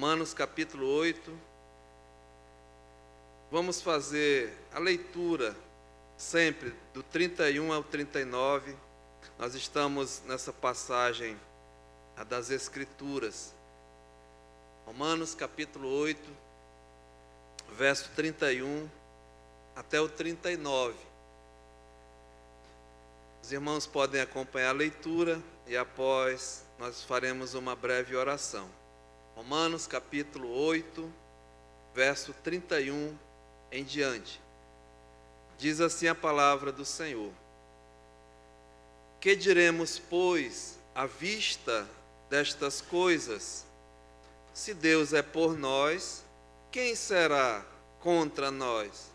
Romanos capítulo 8. Vamos fazer a leitura sempre do 31 ao 39. Nós estamos nessa passagem das Escrituras. Romanos capítulo 8, verso 31 até o 39. Os irmãos podem acompanhar a leitura e após nós faremos uma breve oração. Romanos capítulo 8, verso 31 em diante. Diz assim a palavra do Senhor: Que diremos, pois, à vista destas coisas? Se Deus é por nós, quem será contra nós?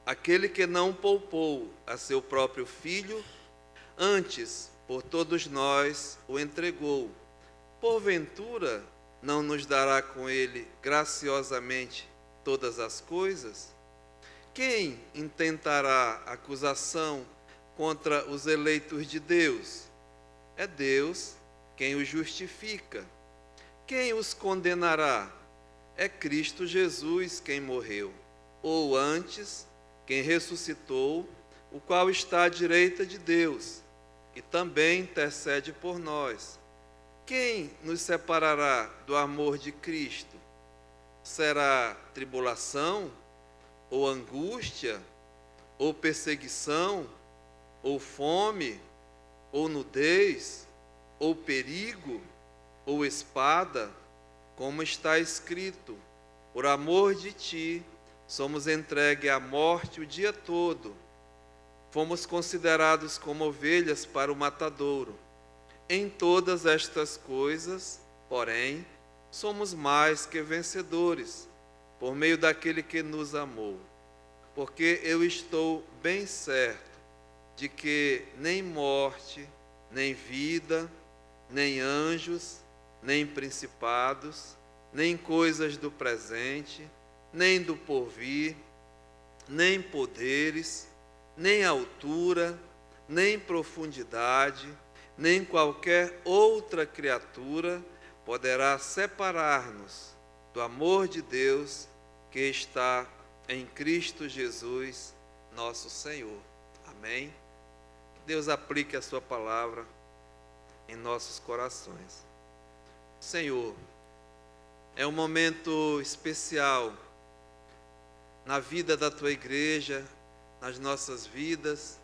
Aquele que não poupou a seu próprio filho, antes por todos nós o entregou, porventura não nos dará com ele graciosamente todas as coisas? Quem intentará acusação contra os eleitos de Deus? É Deus quem os justifica. Quem os condenará? É Cristo Jesus quem morreu, ou antes, quem ressuscitou, o qual está à direita de Deus, e também intercede por nós. Quem nos separará do amor de Cristo? Será tribulação, ou angústia, ou perseguição, ou fome, ou nudez, ou perigo, ou espada? Como está escrito: por amor de ti, somos entregues à morte o dia todo. Fomos considerados como ovelhas para o matadouro. Em todas estas coisas, porém, somos mais que vencedores, por meio daquele que nos amou. Porque eu estou bem certo de que nem morte, nem vida, nem anjos, nem principados, nem coisas do presente, nem do porvir, nem poderes, nem altura, nem profundidade, nem qualquer outra criatura poderá separar-nos do amor de Deus que está em Cristo Jesus, nosso Senhor. Amém? Que Deus aplique a sua palavra em nossos corações. Senhor, é um momento especial na vida da tua igreja, nas nossas vidas,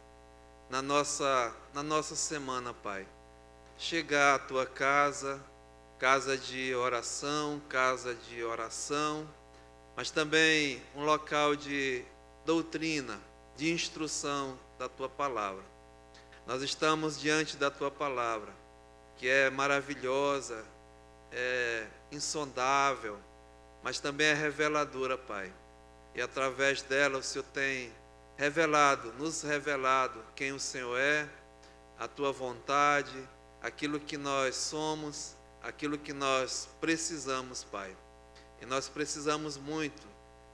na nossa semana, Pai. Chegar à tua casa, casa de oração, mas também um local de doutrina, de instrução da tua palavra. Nós estamos diante da tua palavra, que é maravilhosa, é insondável, mas também é reveladora, Pai. E através dela o Senhor tem nos revelado quem o Senhor é, a tua vontade, aquilo que nós somos, aquilo que nós precisamos, Pai. E nós precisamos muito,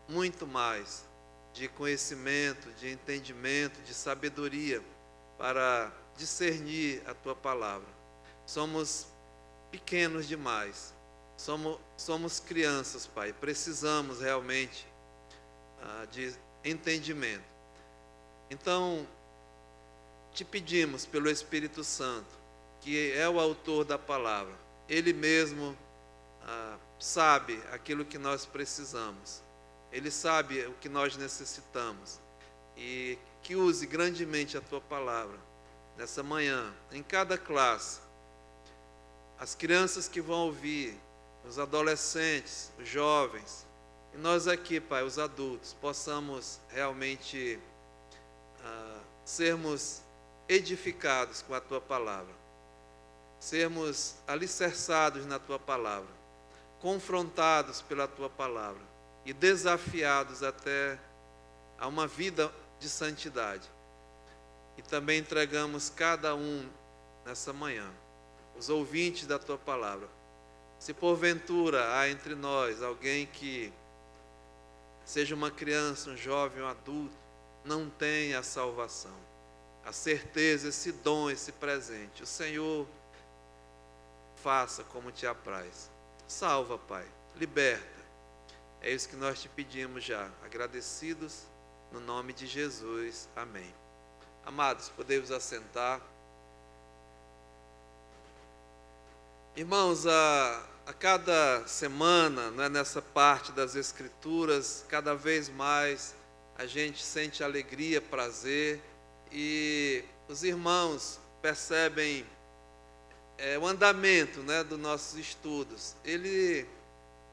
muito mais de conhecimento, de entendimento, de sabedoria para discernir a tua palavra. Somos pequenos demais, somos crianças, Pai. Precisamos realmente de entendimento. Então, te pedimos pelo Espírito Santo, que é o autor da palavra, Ele mesmo sabe aquilo que nós precisamos, Ele sabe o que nós necessitamos, e que use grandemente a tua palavra nessa manhã, em cada classe, as crianças que vão ouvir, os adolescentes, os jovens, e nós aqui, Pai, os adultos, possamos realmente sermos edificados com a tua palavra, sermos alicerçados na tua palavra, confrontados pela tua palavra e desafiados até a uma vida de santidade. E também entregamos cada um nessa manhã, os ouvintes da tua palavra. Se porventura há entre nós alguém que seja uma criança, um jovem, um adulto, não tem a salvação, a certeza, esse dom, esse presente, o Senhor faça como te apraz. Salva, Pai, liberta. É isso que nós te pedimos já, agradecidos no nome de Jesus. Amém. Amados, podemos assentar. Irmãos, a cada semana, né, nessa parte das Escrituras, cada vez mais a gente sente alegria, prazer, e os irmãos percebem o andamento, né, dos nossos estudos. Ele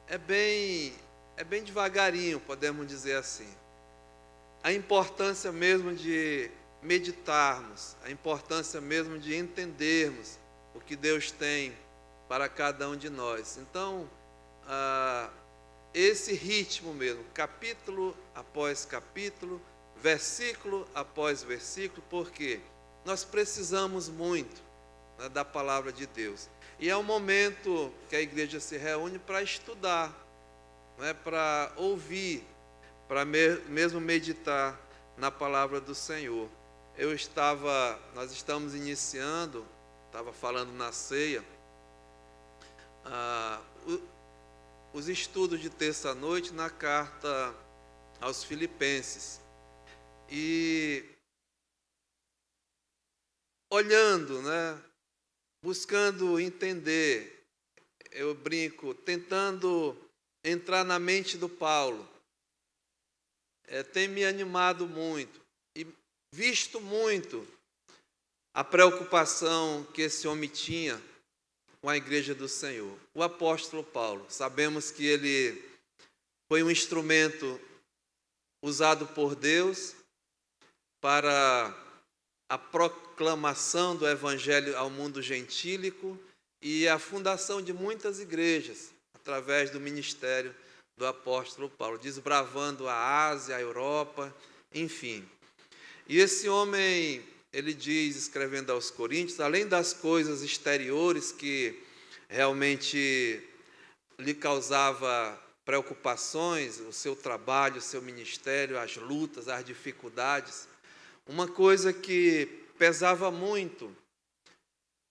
é bem devagarinho, podemos dizer assim. A importância mesmo de meditarmos, a importância mesmo de entendermos o que Deus tem para cada um de nós. Então, esse ritmo mesmo, capítulo após capítulo, versículo após versículo, porque nós precisamos muito, né, da palavra de Deus. E é um momento que a igreja se reúne para estudar, né, para ouvir, para mesmo meditar na palavra do Senhor. Nós estamos iniciando, estava falando na ceia, os estudos de terça-noite na carta aos Filipenses. E olhando, né, buscando entender, eu brinco, tentando entrar na mente do Paulo, tem me animado muito e visto muito a preocupação que esse homem tinha com a igreja do Senhor. O apóstolo Paulo, sabemos que ele foi um instrumento usado por Deus para a proclamação do evangelho ao mundo gentílico e a fundação de muitas igrejas através do ministério do apóstolo Paulo, desbravando a Ásia, a Europa, enfim. E esse homem, ele diz, escrevendo aos Coríntios, além das coisas exteriores que realmente lhe causava preocupações, o seu trabalho, o seu ministério, as lutas, as dificuldades, uma coisa que pesava muito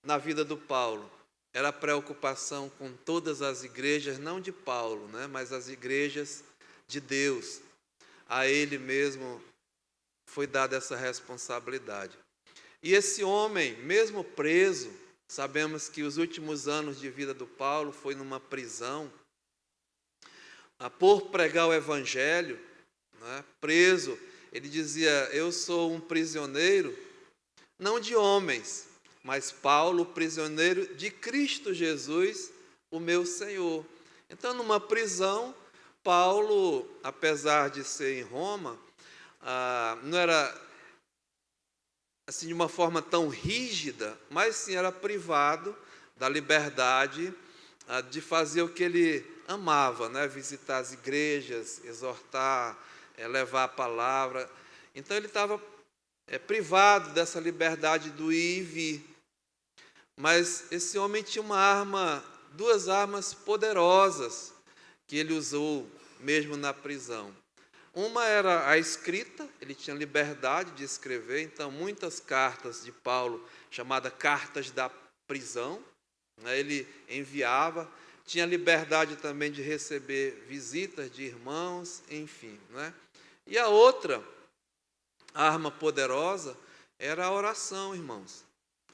na vida do Paulo era a preocupação com todas as igrejas, não de Paulo, né, mas as igrejas de Deus. A ele mesmo foi dada essa responsabilidade. E esse homem, mesmo preso, sabemos que os últimos anos de vida do Paulo foi numa prisão, por pregar o evangelho, né, preso. Ele dizia: eu sou um prisioneiro, não de homens, mas Paulo, prisioneiro de Cristo Jesus, o meu Senhor. Então, numa prisão, Paulo, apesar de ser em Roma, não era assim de uma forma tão rígida, mas sim era privado da liberdade de fazer o que ele amava, né? Visitar as igrejas, exortar, levar a palavra. Então ele estava privado dessa liberdade do ir e vir. Mas esse homem tinha duas armas poderosas que ele usou mesmo na prisão. Uma era a escrita, ele tinha liberdade de escrever, então muitas cartas de Paulo, chamadas cartas da prisão, né, ele enviava. Tinha liberdade também de receber visitas de irmãos, enfim, né? E a outra arma poderosa era a oração, irmãos.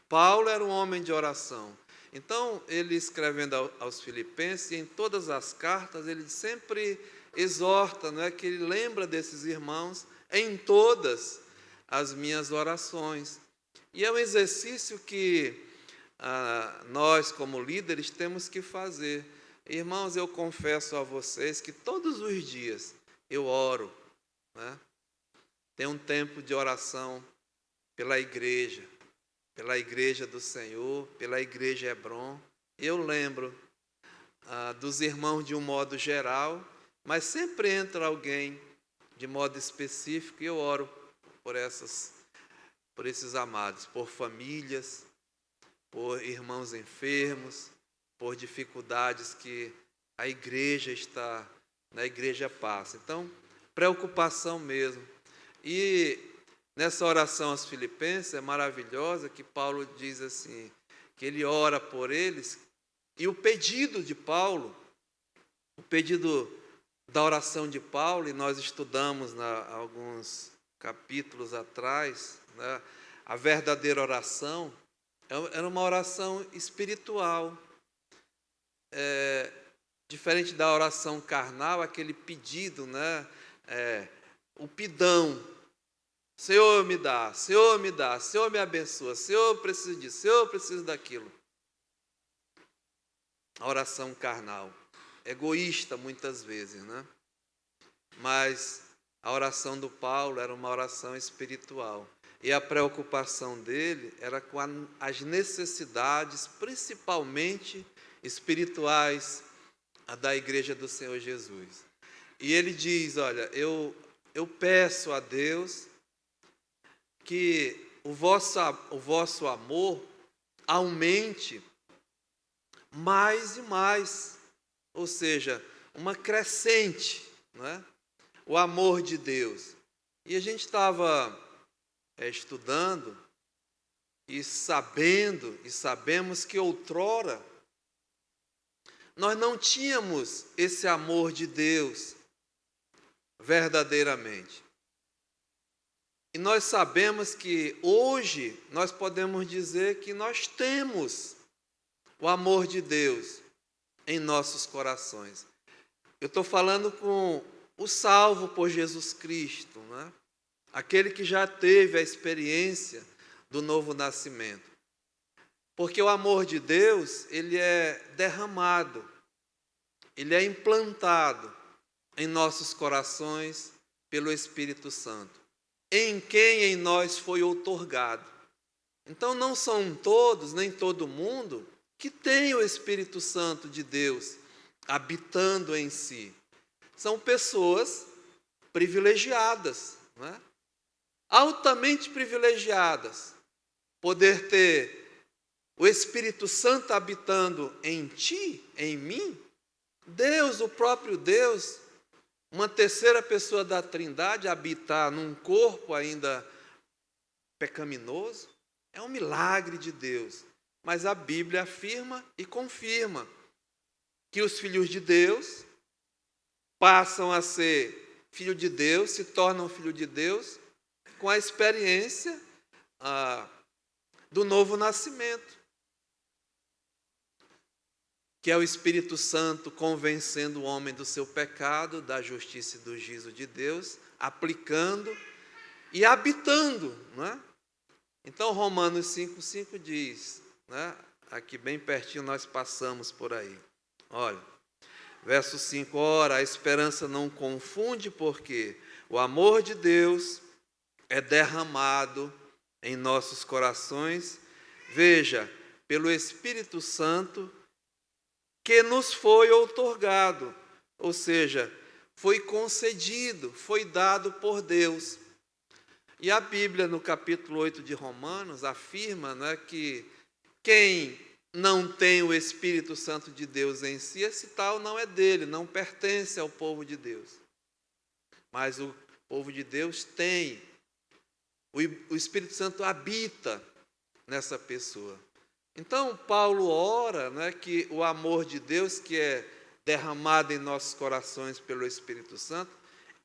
Paulo era um homem de oração. Então, ele escrevendo aos Filipenses, e em todas as cartas, ele sempre exorta, não é, que ele lembra desses irmãos em todas as minhas orações. E é um exercício que nós, como líderes, temos que fazer. Irmãos, eu confesso a vocês que todos os dias eu oro, né? Tenho um tempo de oração pela igreja do Senhor, pela igreja Hebron. Eu lembro dos irmãos de um modo geral, mas sempre entra alguém de modo específico e eu oro por esses amados, por famílias, por irmãos enfermos, por dificuldades que a igreja passa. Então, preocupação mesmo. E nessa oração aos Filipenses é maravilhosa que Paulo diz assim, que ele ora por eles, e o pedido de Paulo o pedido da oração de Paulo, e nós estudamos alguns capítulos atrás, né, a verdadeira oração, era uma oração espiritual. Diferente da oração carnal, aquele pedido, né, o pidão. Senhor, me dá, Senhor, me dá, Senhor, me abençoa, Senhor, eu preciso disso, Senhor, eu preciso daquilo. A oração carnal, egoísta muitas vezes, né? Mas a oração do Paulo era uma oração espiritual. E a preocupação dele era com as necessidades, principalmente espirituais, da igreja do Senhor Jesus. E ele diz, olha, eu peço a Deus que o vosso amor aumente mais e mais, ou seja, uma crescente, né? O amor de Deus. E a gente estava estudando e sabemos que outrora nós não tínhamos esse amor de Deus verdadeiramente. E nós sabemos que hoje nós podemos dizer que nós temos o amor de Deus em nossos corações. Eu estou falando com o salvo por Jesus Cristo, né? Aquele que já teve a experiência do novo nascimento. Porque o amor de Deus, ele é derramado, ele é implantado em nossos corações pelo Espírito Santo, em quem em nós foi outorgado. Então não são todos, nem todo mundo, que tem o Espírito Santo de Deus habitando em si. São pessoas privilegiadas, né? Altamente privilegiadas, poder ter o Espírito Santo habitando em ti, em mim. Deus, o próprio Deus, uma terceira pessoa da Trindade, habitar num corpo ainda pecaminoso, é um milagre de Deus. Mas a Bíblia afirma e confirma que os filhos de Deus passam a ser filho de Deus, se tornam filho de Deus, com a experiência do novo nascimento, que é o Espírito Santo convencendo o homem do seu pecado, da justiça e do juízo de Deus, aplicando e habitando, não é? Então, Romanos 5,5 diz, né? Aqui bem pertinho nós passamos por aí. Olha, verso 5, ora, a esperança não confunde, porque o amor de Deus é derramado em nossos corações, veja, pelo Espírito Santo que nos foi outorgado, ou seja, foi concedido, foi dado por Deus. E a Bíblia, no capítulo 8 de Romanos, afirma, né, que quem não tem o Espírito Santo de Deus em si, esse tal não é dele, não pertence ao povo de Deus. Mas o povo de Deus tem, o Espírito Santo habita nessa pessoa. Então, Paulo ora, né, que o amor de Deus, que é derramado em nossos corações pelo Espírito Santo,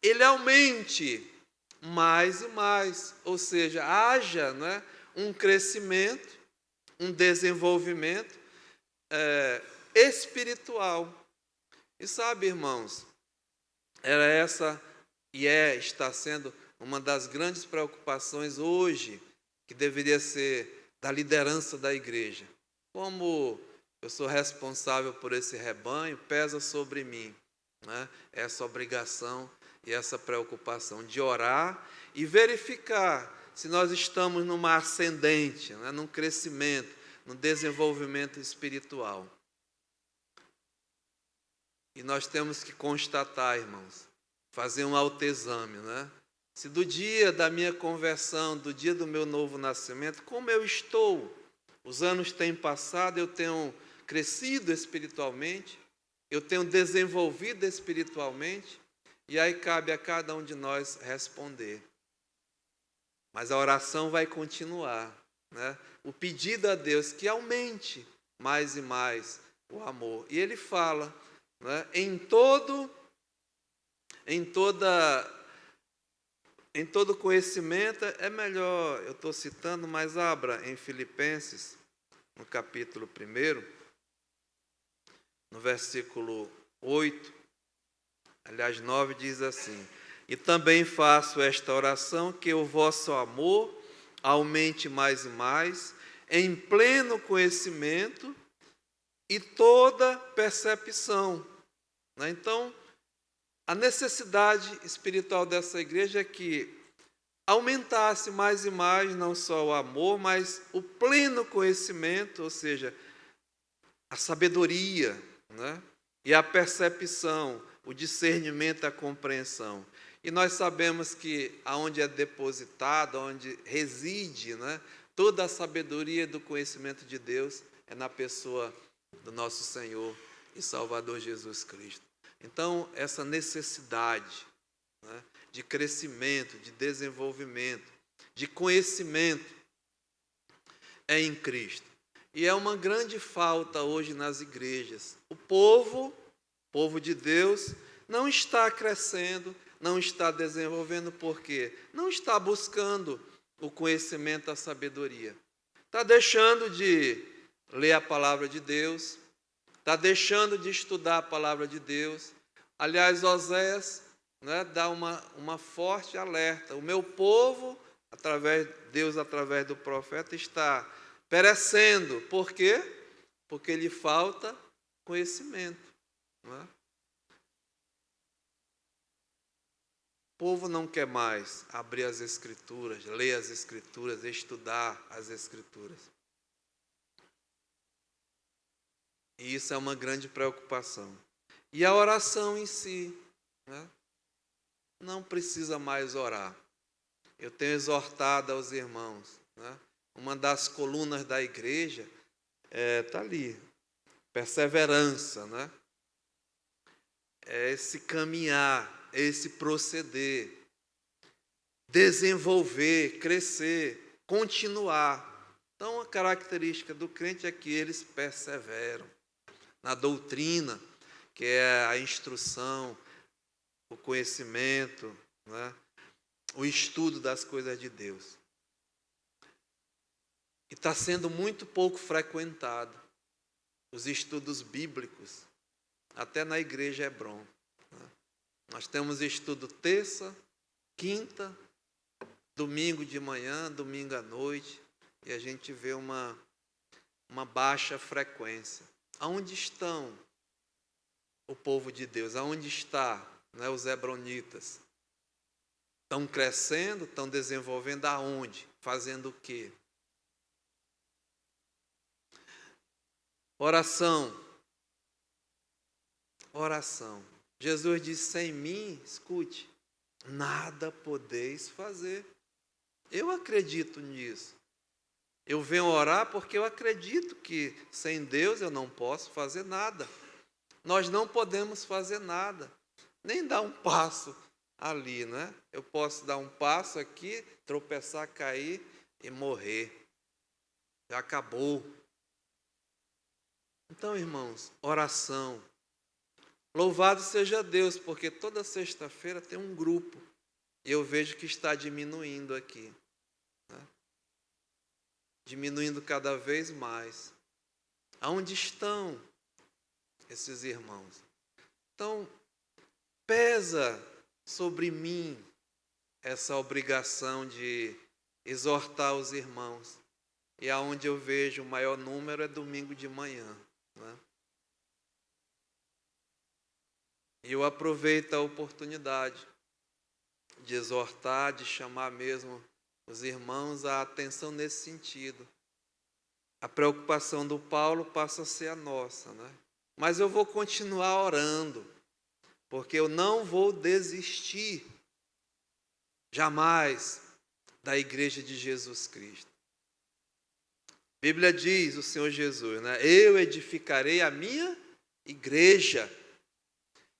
ele aumente mais e mais, ou seja, haja, né, um crescimento, um desenvolvimento espiritual. E sabe, irmãos, era essa e está sendo uma das grandes preocupações hoje, que deveria ser da liderança da igreja. Como eu sou responsável por esse rebanho, pesa sobre mim, né, essa obrigação e essa preocupação de orar e verificar se nós estamos numa ascendente, né, num crescimento, num desenvolvimento espiritual. E nós temos que constatar, irmãos, fazer um autoexame, né? Se do dia da minha conversão, do dia do meu novo nascimento, como eu estou? Os anos têm passado, eu tenho crescido espiritualmente, eu tenho desenvolvido espiritualmente, e aí cabe a cada um de nós responder. Mas a oração vai continuar, né? O pedido a Deus que aumente mais e mais o amor. E ele fala, né? Em todo conhecimento, é melhor, eu estou citando, mas abra em Filipenses, no capítulo 1, no versículo 8, aliás 9, diz assim: e também faço esta oração, que o vosso amor aumente mais e mais, em pleno conhecimento e toda percepção. Né? Então, a necessidade espiritual dessa igreja é que aumentasse mais e mais, não só o amor, mas o pleno conhecimento, ou seja, a sabedoria, né? E a percepção, o discernimento, a compreensão. E nós sabemos que aonde é depositado, onde reside, né, toda a sabedoria do conhecimento de Deus é na pessoa do nosso Senhor e Salvador Jesus Cristo. Então, essa necessidade, né, de crescimento, de desenvolvimento, de conhecimento é em Cristo. E é uma grande falta hoje nas igrejas. O povo de Deus, não está crescendo, não está desenvolvendo, por quê? Não está buscando o conhecimento, a sabedoria. Está deixando de ler a palavra de Deus, está deixando de estudar a palavra de Deus. Aliás, Oséias, né, dá uma forte alerta. O meu povo, Deus através do profeta, está perecendo. Por quê? Porque lhe falta conhecimento. Não é? O povo não quer mais abrir as Escrituras, ler as Escrituras, estudar as Escrituras. E isso é uma grande preocupação. E a oração em si, né? Não precisa mais orar. Eu tenho exortado aos irmãos, né? Uma das colunas da igreja está ali, perseverança, né? É esse caminhar, é esse proceder, desenvolver, crescer, continuar. Então, a característica do crente é que eles perseveram na doutrina, que é a instrução, o conhecimento, né? O estudo das coisas de Deus. E está sendo muito pouco frequentado os estudos bíblicos, até na igreja Hebron. Nós temos estudo terça, quinta, domingo de manhã, domingo à noite, e a gente vê uma baixa frequência. Aonde estão o povo de Deus? Aonde está, né, os hebronitas? Estão crescendo, estão desenvolvendo aonde? Fazendo o quê? Oração. Oração. Jesus disse: sem mim, escute, nada podeis fazer. Eu acredito nisso. Eu venho orar porque eu acredito que sem Deus eu não posso fazer nada. Nós não podemos fazer nada, nem dar um passo ali, né? Eu posso dar um passo aqui, tropeçar, cair e morrer. Já acabou. Então, irmãos, oração. Louvado seja Deus, porque toda sexta-feira tem um grupo, e eu vejo que está diminuindo aqui, né? Diminuindo cada vez mais. Aonde estão esses irmãos? Então, pesa sobre mim essa obrigação de exortar os irmãos, e aonde eu vejo o maior número é domingo de manhã, né? E eu aproveito a oportunidade de exortar, de chamar mesmo os irmãos à atenção nesse sentido. A preocupação do Paulo passa a ser a nossa, né? Mas eu vou continuar orando, porque eu não vou desistir jamais da igreja de Jesus Cristo. A Bíblia diz, o Senhor Jesus, né? Eu edificarei a minha igreja,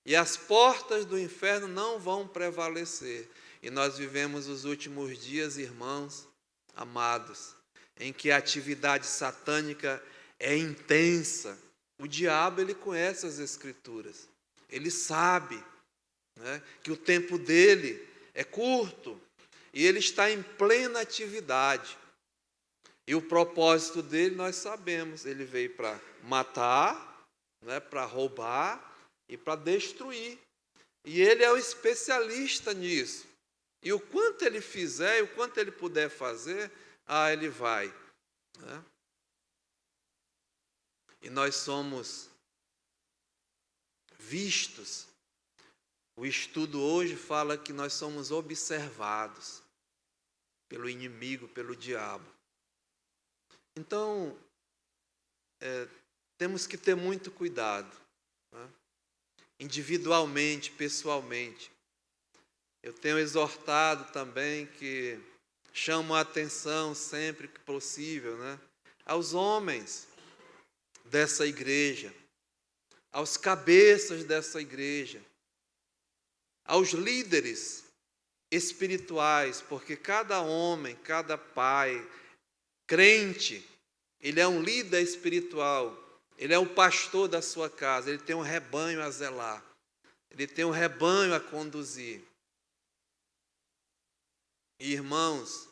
e as portas do inferno não vão prevalecer. E nós vivemos os últimos dias, irmãos amados, em que a atividade satânica é intensa. O diabo, ele conhece as Escrituras. Ele sabe, né, que o tempo dele é curto e ele está em plena atividade. E o propósito dele nós sabemos, ele veio para matar, né, para roubar e para destruir. E ele é o especialista nisso. E o quanto ele fizer, e o quanto ele puder fazer, ele vai, né? E nós somos vistos. O estudo hoje fala que nós somos observados pelo inimigo, pelo diabo. Então, temos que ter muito cuidado, né? Individualmente, pessoalmente. Eu tenho exortado também que chamo a atenção sempre que possível, né, aos homens dessa igreja, aos cabeças dessa igreja, aos líderes espirituais, porque cada homem, cada pai, crente, ele é um líder espiritual, ele é o pastor da sua casa, ele tem um rebanho a zelar, ele tem um rebanho a conduzir. E, irmãos,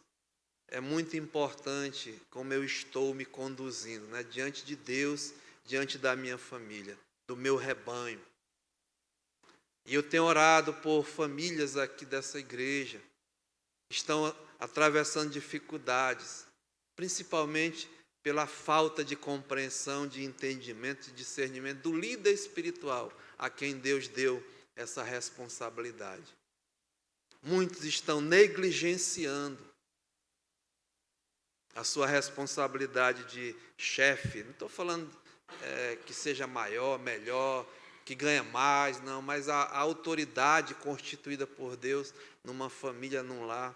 é muito importante como eu estou me conduzindo, né, diante de Deus, diante da minha família, do meu rebanho. E eu tenho orado por famílias aqui dessa igreja que estão atravessando dificuldades, principalmente pela falta de compreensão, de entendimento, de discernimento do líder espiritual a quem Deus deu essa responsabilidade. Muitos estão negligenciando a sua responsabilidade de chefe. Não estou falando que seja maior, melhor, que ganha mais, não, mas a autoridade constituída por Deus numa família, num lar,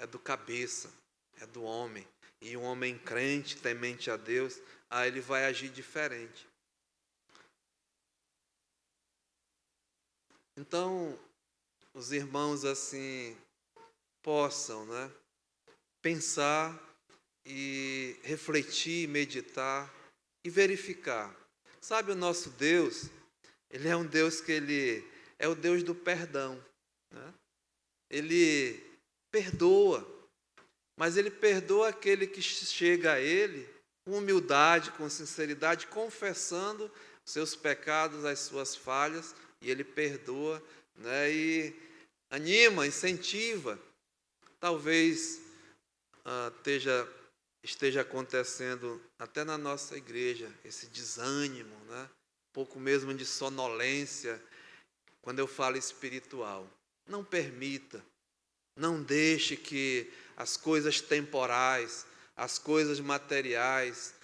é do cabeça, é do homem. E um homem crente, temente a Deus, ele vai agir diferente. Então, os irmãos assim possam, né, pensar e refletir, meditar e verificar. Sabe, o nosso Deus, ele é um Deus que ele é o Deus do perdão, né? Ele perdoa, mas ele perdoa aquele que chega a ele com humildade, com sinceridade, confessando seus pecados, as suas falhas, e ele perdoa, né? E anima, incentiva. Talvez esteja acontecendo até na nossa igreja esse desânimo, né? Um pouco mesmo de sonolência, quando eu falo espiritual. Não permita, não deixe que as coisas temporais, as coisas materiais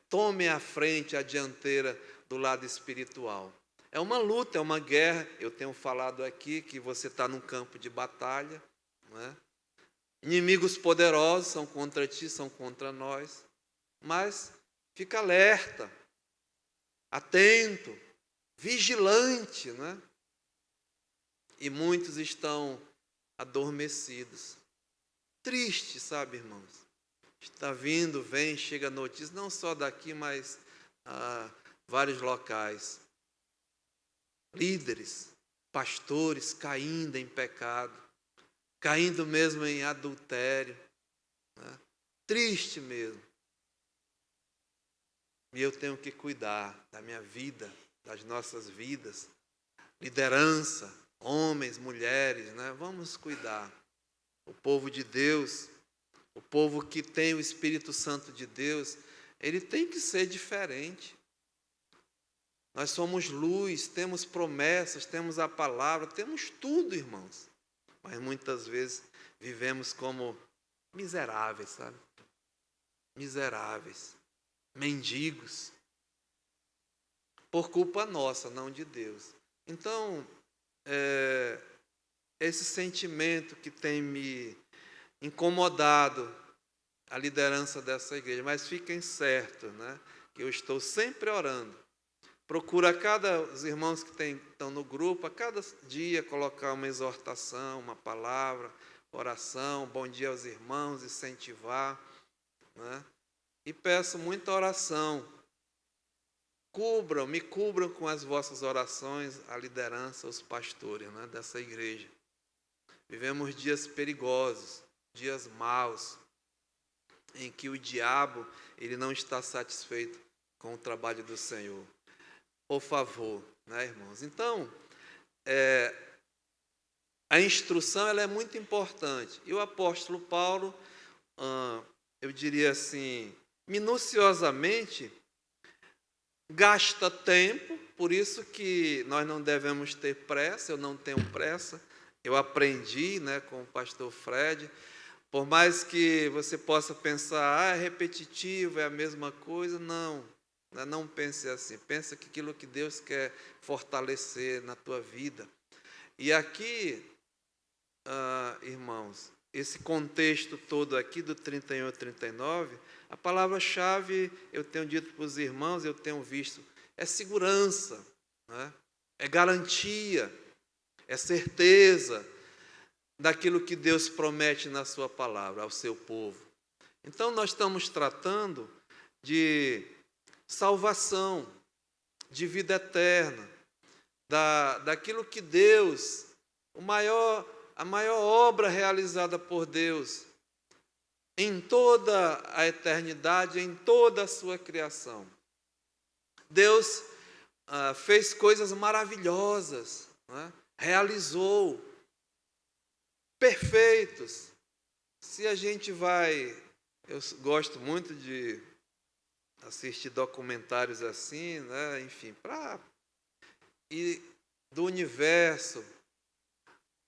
tomem a frente, a dianteira do lado espiritual. É uma luta, é uma guerra. Eu tenho falado aqui que você está num campo de batalha, né? Inimigos poderosos são contra ti, são contra nós. Mas fica alerta, atento, vigilante, né? E muitos estão adormecidos. Triste, sabe, irmãos? Está vindo, vem, chega notícia, não só daqui, mas vários locais. Líderes, pastores caindo em pecado, caindo mesmo em adultério, né? Triste mesmo. E eu tenho que cuidar da minha vida, das nossas vidas, liderança, homens, mulheres, né? Vamos cuidar. O povo de Deus, o povo que tem o Espírito Santo de Deus, ele tem que ser diferente. Nós somos luz, temos promessas, temos a palavra, temos tudo, irmãos. Mas muitas vezes vivemos como miseráveis, sabe? Miseráveis, mendigos, por culpa nossa, não de Deus. Então, esse sentimento que tem me incomodado a liderança dessa igreja, mas fiquem certos, né, que eu estou sempre orando. Procura os irmãos que estão no grupo, a cada dia colocar uma exortação, uma palavra, oração, bom dia aos irmãos, incentivar, né? E peço muita oração me cubram com as vossas orações, a liderança, os pastores, né, dessa igreja. Vivemos dias perigosos, dias maus, em que o diabo ele não está satisfeito com o trabalho do Senhor. Por favor, né, irmãos? Então, a instrução ela é muito importante. E o apóstolo Paulo, eu diria assim, minuciosamente, gasta tempo, por isso que nós não devemos ter pressa, eu não tenho pressa. Eu aprendi, né, com o pastor Fred, por mais que você possa pensar, é repetitivo, é a mesma coisa, não pense assim. Pensa que aquilo que Deus quer fortalecer na tua vida. E aqui, irmãos, esse contexto todo aqui do 31 ao 39, a palavra-chave, eu tenho dito para os irmãos, eu tenho visto, é segurança, né? É garantia, é certeza daquilo que Deus promete na sua palavra ao seu povo. Então, nós estamos tratando de salvação, de vida eterna, daquilo que Deus, a maior obra realizada por Deus em toda a eternidade, em toda a sua criação. Deus fez coisas maravilhosas, né? Realizou, perfeitos. Se a gente eu gosto muito de assistir documentários assim, né? Enfim, e do universo,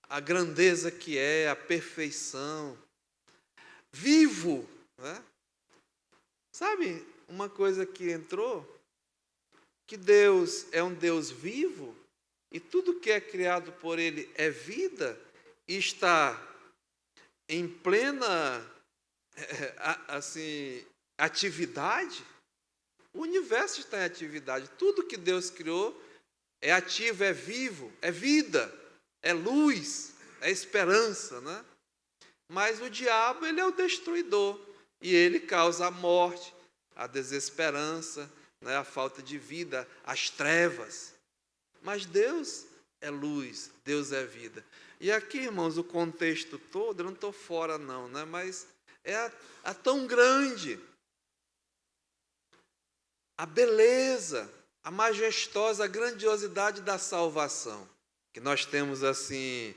a grandeza que é, a perfeição, vivo, né? Sabe uma coisa que entrou? Que Deus é um Deus vivo e tudo que é criado por Ele é vida e está em plena assim, atividade. O universo está em atividade. Tudo que Deus criou é ativo, é vivo, é vida, é luz, é esperança, né? Mas o diabo, ele é o destruidor. E ele causa a morte, a desesperança, né? A falta de vida, as trevas. Mas Deus é luz, Deus é vida. E aqui, irmãos, o contexto todo, eu não estou fora não, né? Mas é tão grande a beleza, a majestosa, a grandiosidade da salvação, que nós temos assim,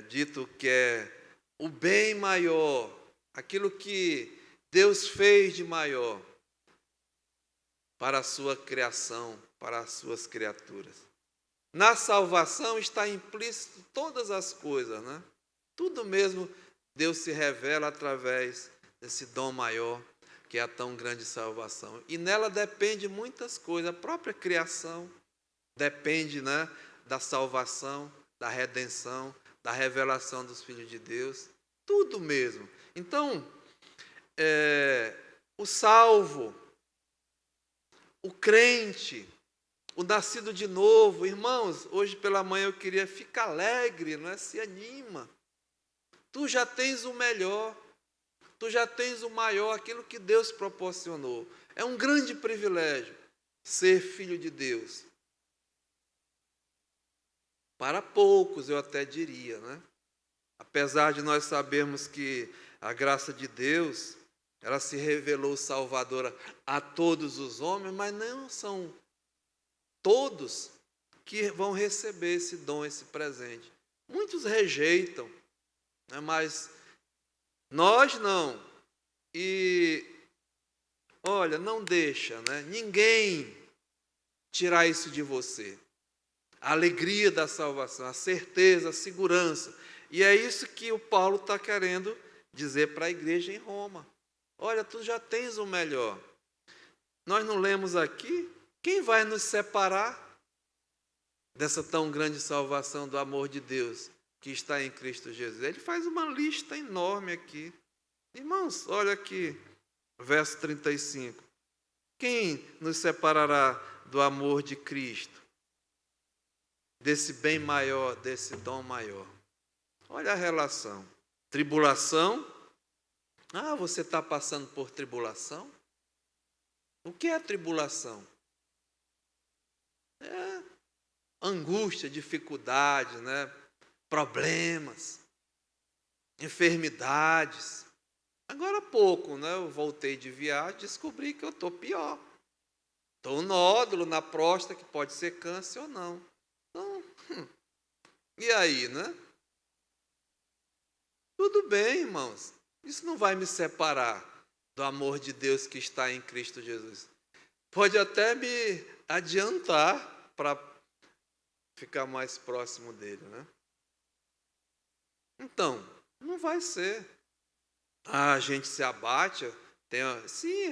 dito que é o bem maior, aquilo que Deus fez de maior para a sua criação, para as suas criaturas. Na salvação está implícito todas as coisas, né? Tudo mesmo Deus se revela através desse dom maior, que é a tão grande salvação. E nela depende muitas coisas. A própria criação depende, né, da salvação, da redenção, da revelação dos filhos de Deus. Tudo mesmo. Então, o salvo, o crente, o nascido de novo, irmãos, hoje pela manhã eu queria ficar alegre, não é? Se anima. Tu já tens o melhor, tu já tens o maior, aquilo que Deus proporcionou. É um grande privilégio ser filho de Deus. Para poucos, eu até diria, né? Apesar de nós sabermos que a graça de Deus, ela se revelou salvadora a todos os homens, mas não são todos que vão receber esse dom, esse presente. Muitos rejeitam, né? Mas nós não. E, olha, não deixa, né? Ninguém tirar isso de você. A alegria da salvação, a certeza, a segurança. E é isso que o Paulo está querendo dizer para a igreja em Roma. Olha, tu já tens o melhor. Nós não lemos aqui? Quem vai nos separar dessa tão grande salvação do amor de Deus que está em Cristo Jesus? Ele faz uma lista enorme aqui. Irmãos, olha aqui, verso 35. Quem nos separará do amor de Cristo? Desse bem maior, desse dom maior. Olha a relação. Tribulação. Você está passando por tribulação? O que é tribulação? É angústia, dificuldade, né? Problemas, enfermidades. Agora há pouco, né? Eu voltei de viagem e descobri que eu estou pior. Estou um nódulo na próstata, que pode ser câncer ou não. Então, e aí, né? Tudo bem, irmãos. Isso não vai me separar do amor de Deus que está em Cristo Jesus. Pode até me adiantar para ficar mais próximo dele, né? Então, não vai ser. A gente se abate, sim,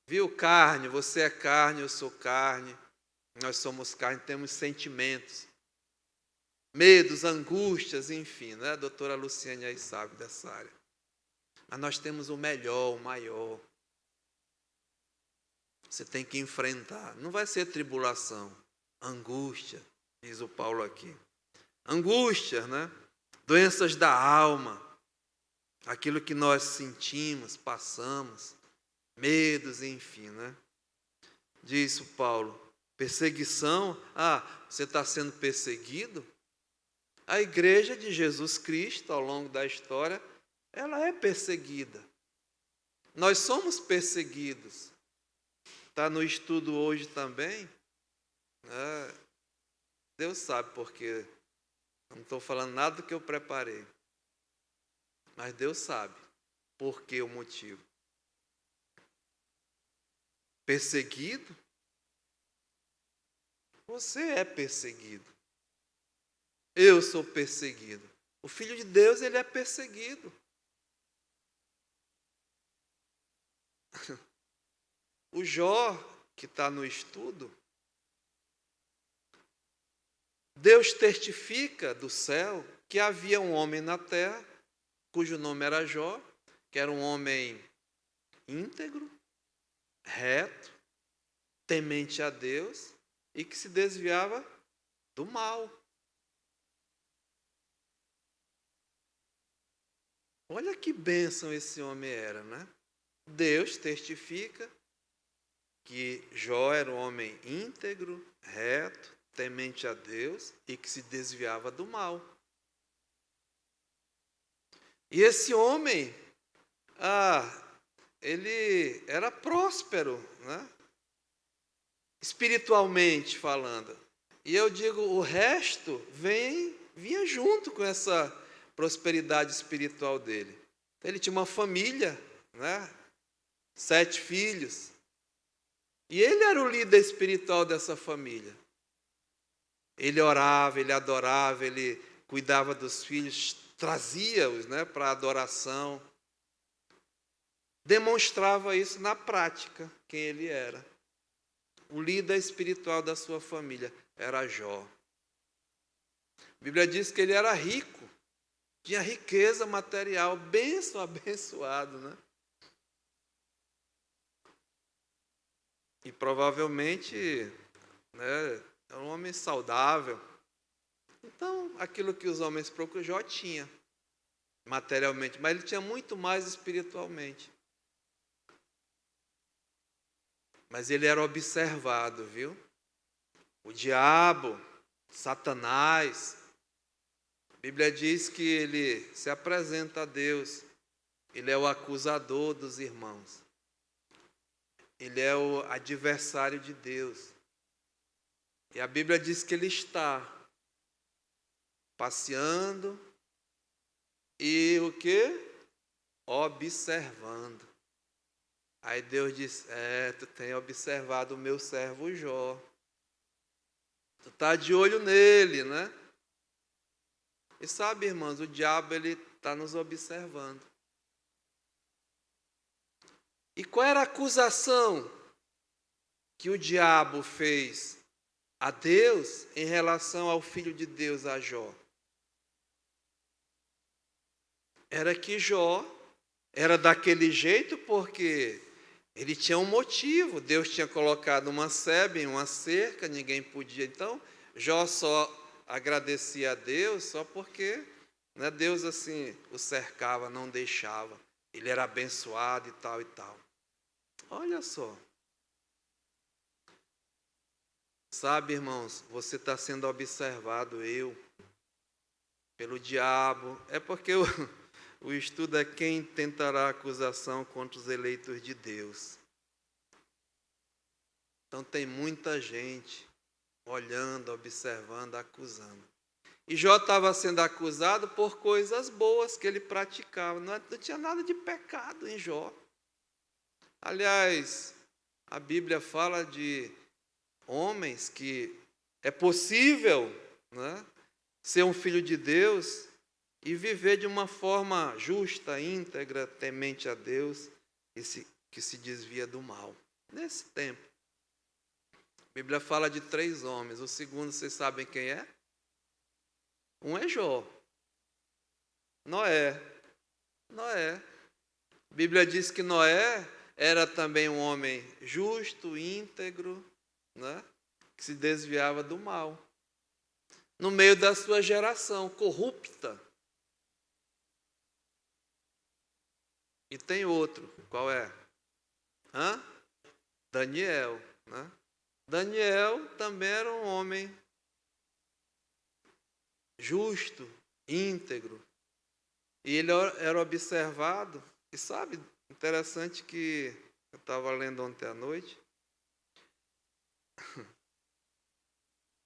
viu, carne, você é carne, eu sou carne, nós somos carne, temos sentimentos, medos, angústias, enfim, né? A doutora Luciane aí sabe dessa área. Mas nós temos o melhor, o maior. Você tem que enfrentar. Não vai ser tribulação, angústia, diz o Paulo aqui. Angústia, né? Doenças da alma, aquilo que nós sentimos, passamos, medos, enfim, né? Diz o Paulo, perseguição, você está sendo perseguido? A igreja de Jesus Cristo, ao longo da história, ela é perseguida. Nós somos perseguidos. Está no estudo hoje também. Deus sabe por quê. Não estou falando nada do que eu preparei. Mas Deus sabe por que o motivo. Perseguido? Você é perseguido. Eu sou perseguido. O Filho de Deus, ele é perseguido. O Jó, que está no estudo, Deus testifica do céu que havia um homem na terra, cujo nome era Jó, que era um homem íntegro, reto, temente a Deus e que se desviava do mal. Olha que bênção esse homem era, né? Deus testifica que Jó era um homem íntegro, reto, temente a Deus e que se desviava do mal. E esse homem, ele era próspero, né? Espiritualmente falando. E eu digo, o resto vinha junto com essa prosperidade espiritual dele. Ele tinha uma família, né? 7 filhos. E ele era o líder espiritual dessa família. Ele orava, ele adorava, ele cuidava dos filhos, trazia-os, né, para a adoração. Demonstrava isso na prática, quem ele era. O líder espiritual da sua família era Jó. A Bíblia diz que ele era rico, tinha riqueza material, bênção, abençoado, né? E provavelmente, né, era um homem saudável. Então, aquilo que os homens procuram, Jó tinha materialmente, mas ele tinha muito mais espiritualmente. Mas ele era observado, viu? O diabo, Satanás, a Bíblia diz que ele se apresenta a Deus, ele é o acusador dos irmãos. Ele é o adversário de Deus. E a Bíblia diz que ele está passeando e o quê? Observando. Aí Deus diz, tu tem observado o meu servo Jó. Tu está de olho nele, né? E sabe, irmãos, o diabo ele está nos observando. E qual era a acusação que o diabo fez a Deus em relação ao Filho de Deus, a Jó? Era que Jó era daquele jeito porque ele tinha um motivo. Deus tinha colocado uma sebe em uma cerca, ninguém podia. Então, Jó só agradecia a Deus só porque, né, Deus assim o cercava, não deixava. Ele era abençoado e tal e tal. Olha só. Sabe, irmãos, você está sendo observado, pelo diabo. É porque o estudo é quem tentará acusação contra os eleitos de Deus. Então tem muita gente olhando, observando, acusando. E Jó estava sendo acusado por coisas boas que ele praticava. Não tinha nada de pecado em Jó. Aliás, a Bíblia fala de homens que é possível, né, ser um filho de Deus e viver de uma forma justa, íntegra, temente a Deus, que se desvia do mal. Nesse tempo, a Bíblia fala de 3 homens. O segundo, vocês sabem quem é? Um é Jó. Noé. A Bíblia diz que Noé era também um homem justo, íntegro, né, que se desviava do mal. No meio da sua geração corrupta. E tem outro, qual é? Daniel, né? Daniel também era um homem justo, íntegro. E ele era observado. E sabe, interessante que eu estava lendo ontem à noite.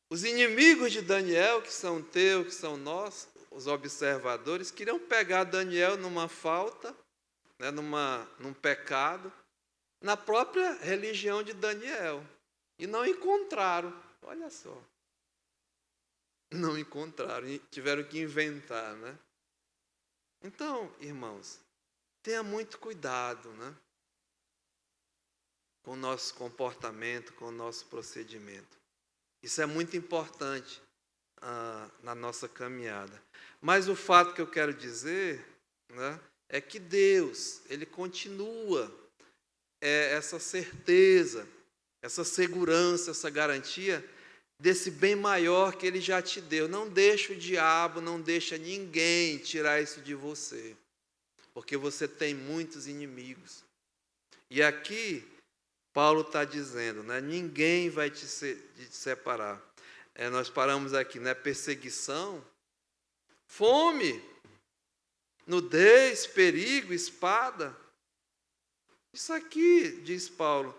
Os inimigos de Daniel, que são teus, que são nós, os observadores, queriam pegar Daniel numa falta, né, num pecado, na própria religião de Daniel. E não encontraram. Olha só. Não encontraram, tiveram que inventar, né? Então, irmãos, tenha muito cuidado, né, com o nosso comportamento, com o nosso procedimento. Isso é muito importante na nossa caminhada. Mas o fato que eu quero dizer, né, é que Deus, Ele continua essa certeza, essa segurança, essa garantia desse bem maior que Ele já te deu. Não deixa o diabo, não deixa ninguém tirar isso de você, porque você tem muitos inimigos. E aqui, Paulo está dizendo, né, ninguém vai te separar. Nós paramos aqui, né, perseguição, fome, nudez, perigo, espada. Isso aqui, diz Paulo,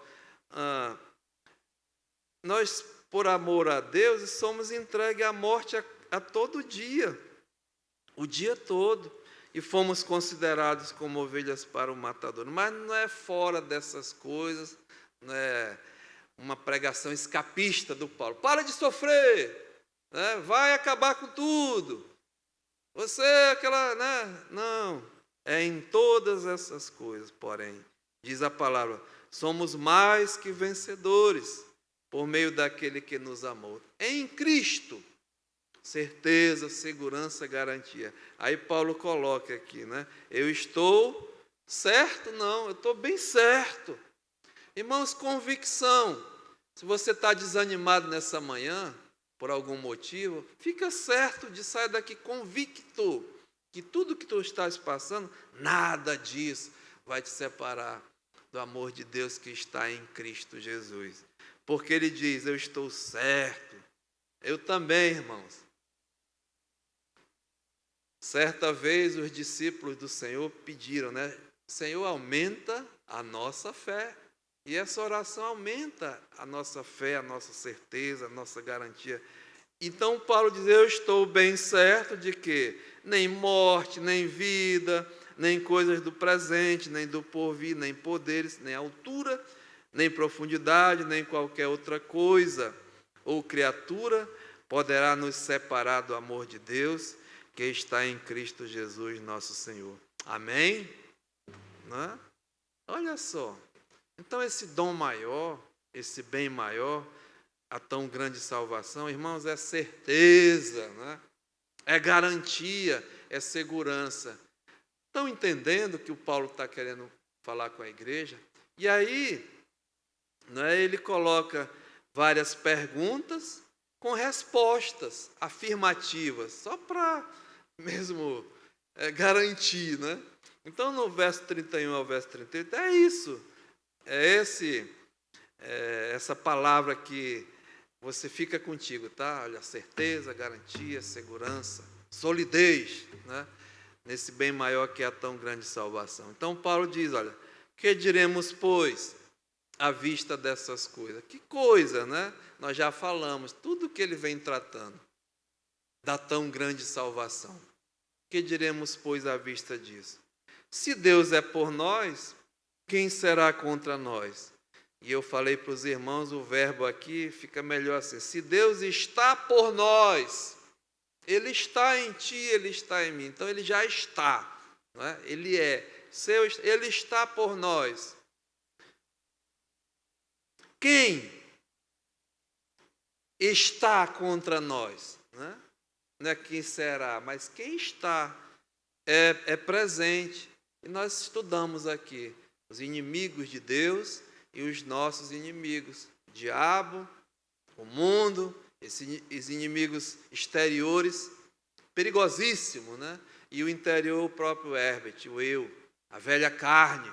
nós, por amor a Deus, somos entregues à morte a todo dia, o dia todo, e fomos considerados como ovelhas para o matador. Mas não é fora dessas coisas, não é uma pregação escapista do Paulo. Para de sofrer, né? Vai acabar com tudo. Você é aquela, né? Não, é em todas essas coisas, porém, diz a palavra, somos mais que vencedores por meio daquele que nos amou. Em Cristo, certeza, segurança, garantia. Aí Paulo coloca aqui, né? Eu estou certo? Não, eu estou bem certo. Irmãos, convicção. Se você está desanimado nessa manhã, por algum motivo, fica certo de sair daqui convicto que tudo que tu estás passando, nada disso vai te separar do amor de Deus que está em Cristo Jesus. Porque ele diz, eu estou certo. Eu também, irmãos. Certa vez os discípulos do Senhor pediram, né? Senhor, aumenta a nossa fé. E essa oração aumenta a nossa fé, a nossa certeza, a nossa garantia. Então Paulo diz, eu estou bem certo de que nem morte, nem vida, nem coisas do presente, nem do porvir, nem poderes, nem altura, nem profundidade, nem qualquer outra coisa ou criatura poderá nos separar do amor de Deus que está em Cristo Jesus, nosso Senhor. Amém? Não é? Olha só. Então esse dom maior, esse bem maior, a tão grande salvação, irmãos, é certeza, né? É garantia, é segurança. Estão entendendo que o Paulo está querendo falar com a igreja? E aí, né, ele coloca várias perguntas com respostas afirmativas, só para mesmo garantir, né? Então, no verso 31 ao verso 38, é isso. É essa palavra que você fica contigo, tá? Olha, certeza, garantia, segurança, solidez, né? Nesse bem maior que é a tão grande salvação. Então Paulo diz, olha, que diremos, pois, à vista dessas coisas? Que coisa, né? Nós já falamos, tudo que ele vem tratando da tão grande salvação. Que diremos, pois, à vista disso? Se Deus é por nós, quem será contra nós? E eu falei para os irmãos, o verbo aqui fica melhor assim. Se Deus está por nós, Ele está em ti, Ele está em mim. Então Ele já está, não é? Ele é. Ele está por nós. Quem está contra nós? Né? Não é quem será, mas quem está é presente. E nós estudamos aqui os inimigos de Deus e os nossos inimigos. O diabo, o mundo, esses inimigos exteriores, perigosíssimo, né? E o interior, o próprio Herbert, o eu, a velha carne.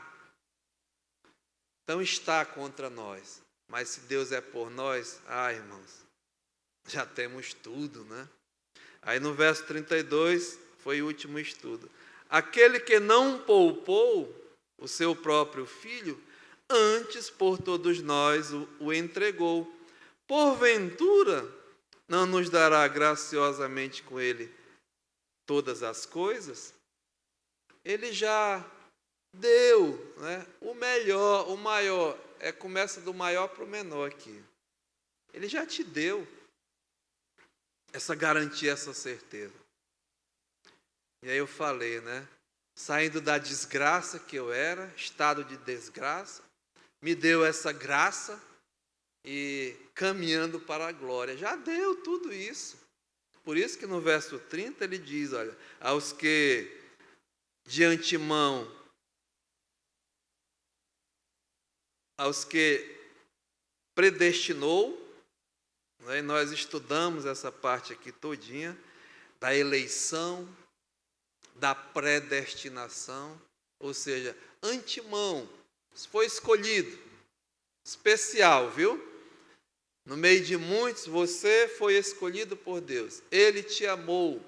Então está contra nós. Mas se Deus é por nós, irmãos, já temos tudo, né? Aí no verso 32, foi o último estudo. Aquele que não poupou o seu próprio filho, antes por todos nós o entregou. Porventura, não nos dará graciosamente com ele todas as coisas? Ele já deu, né? O melhor, o maior, começa do maior para o menor aqui. Ele já te deu essa garantia, essa certeza. E aí eu falei, né? Saindo da desgraça que eu era, estado de desgraça, me deu essa graça e caminhando para a glória. Já deu tudo isso. Por isso que no verso 30 ele diz, olha, aos que de antemão, aos que predestinou, né? Nós estudamos essa parte aqui todinha, da eleição, da predestinação, ou seja, antemão, foi escolhido, especial, viu? No meio de muitos, você foi escolhido por Deus. Ele te amou,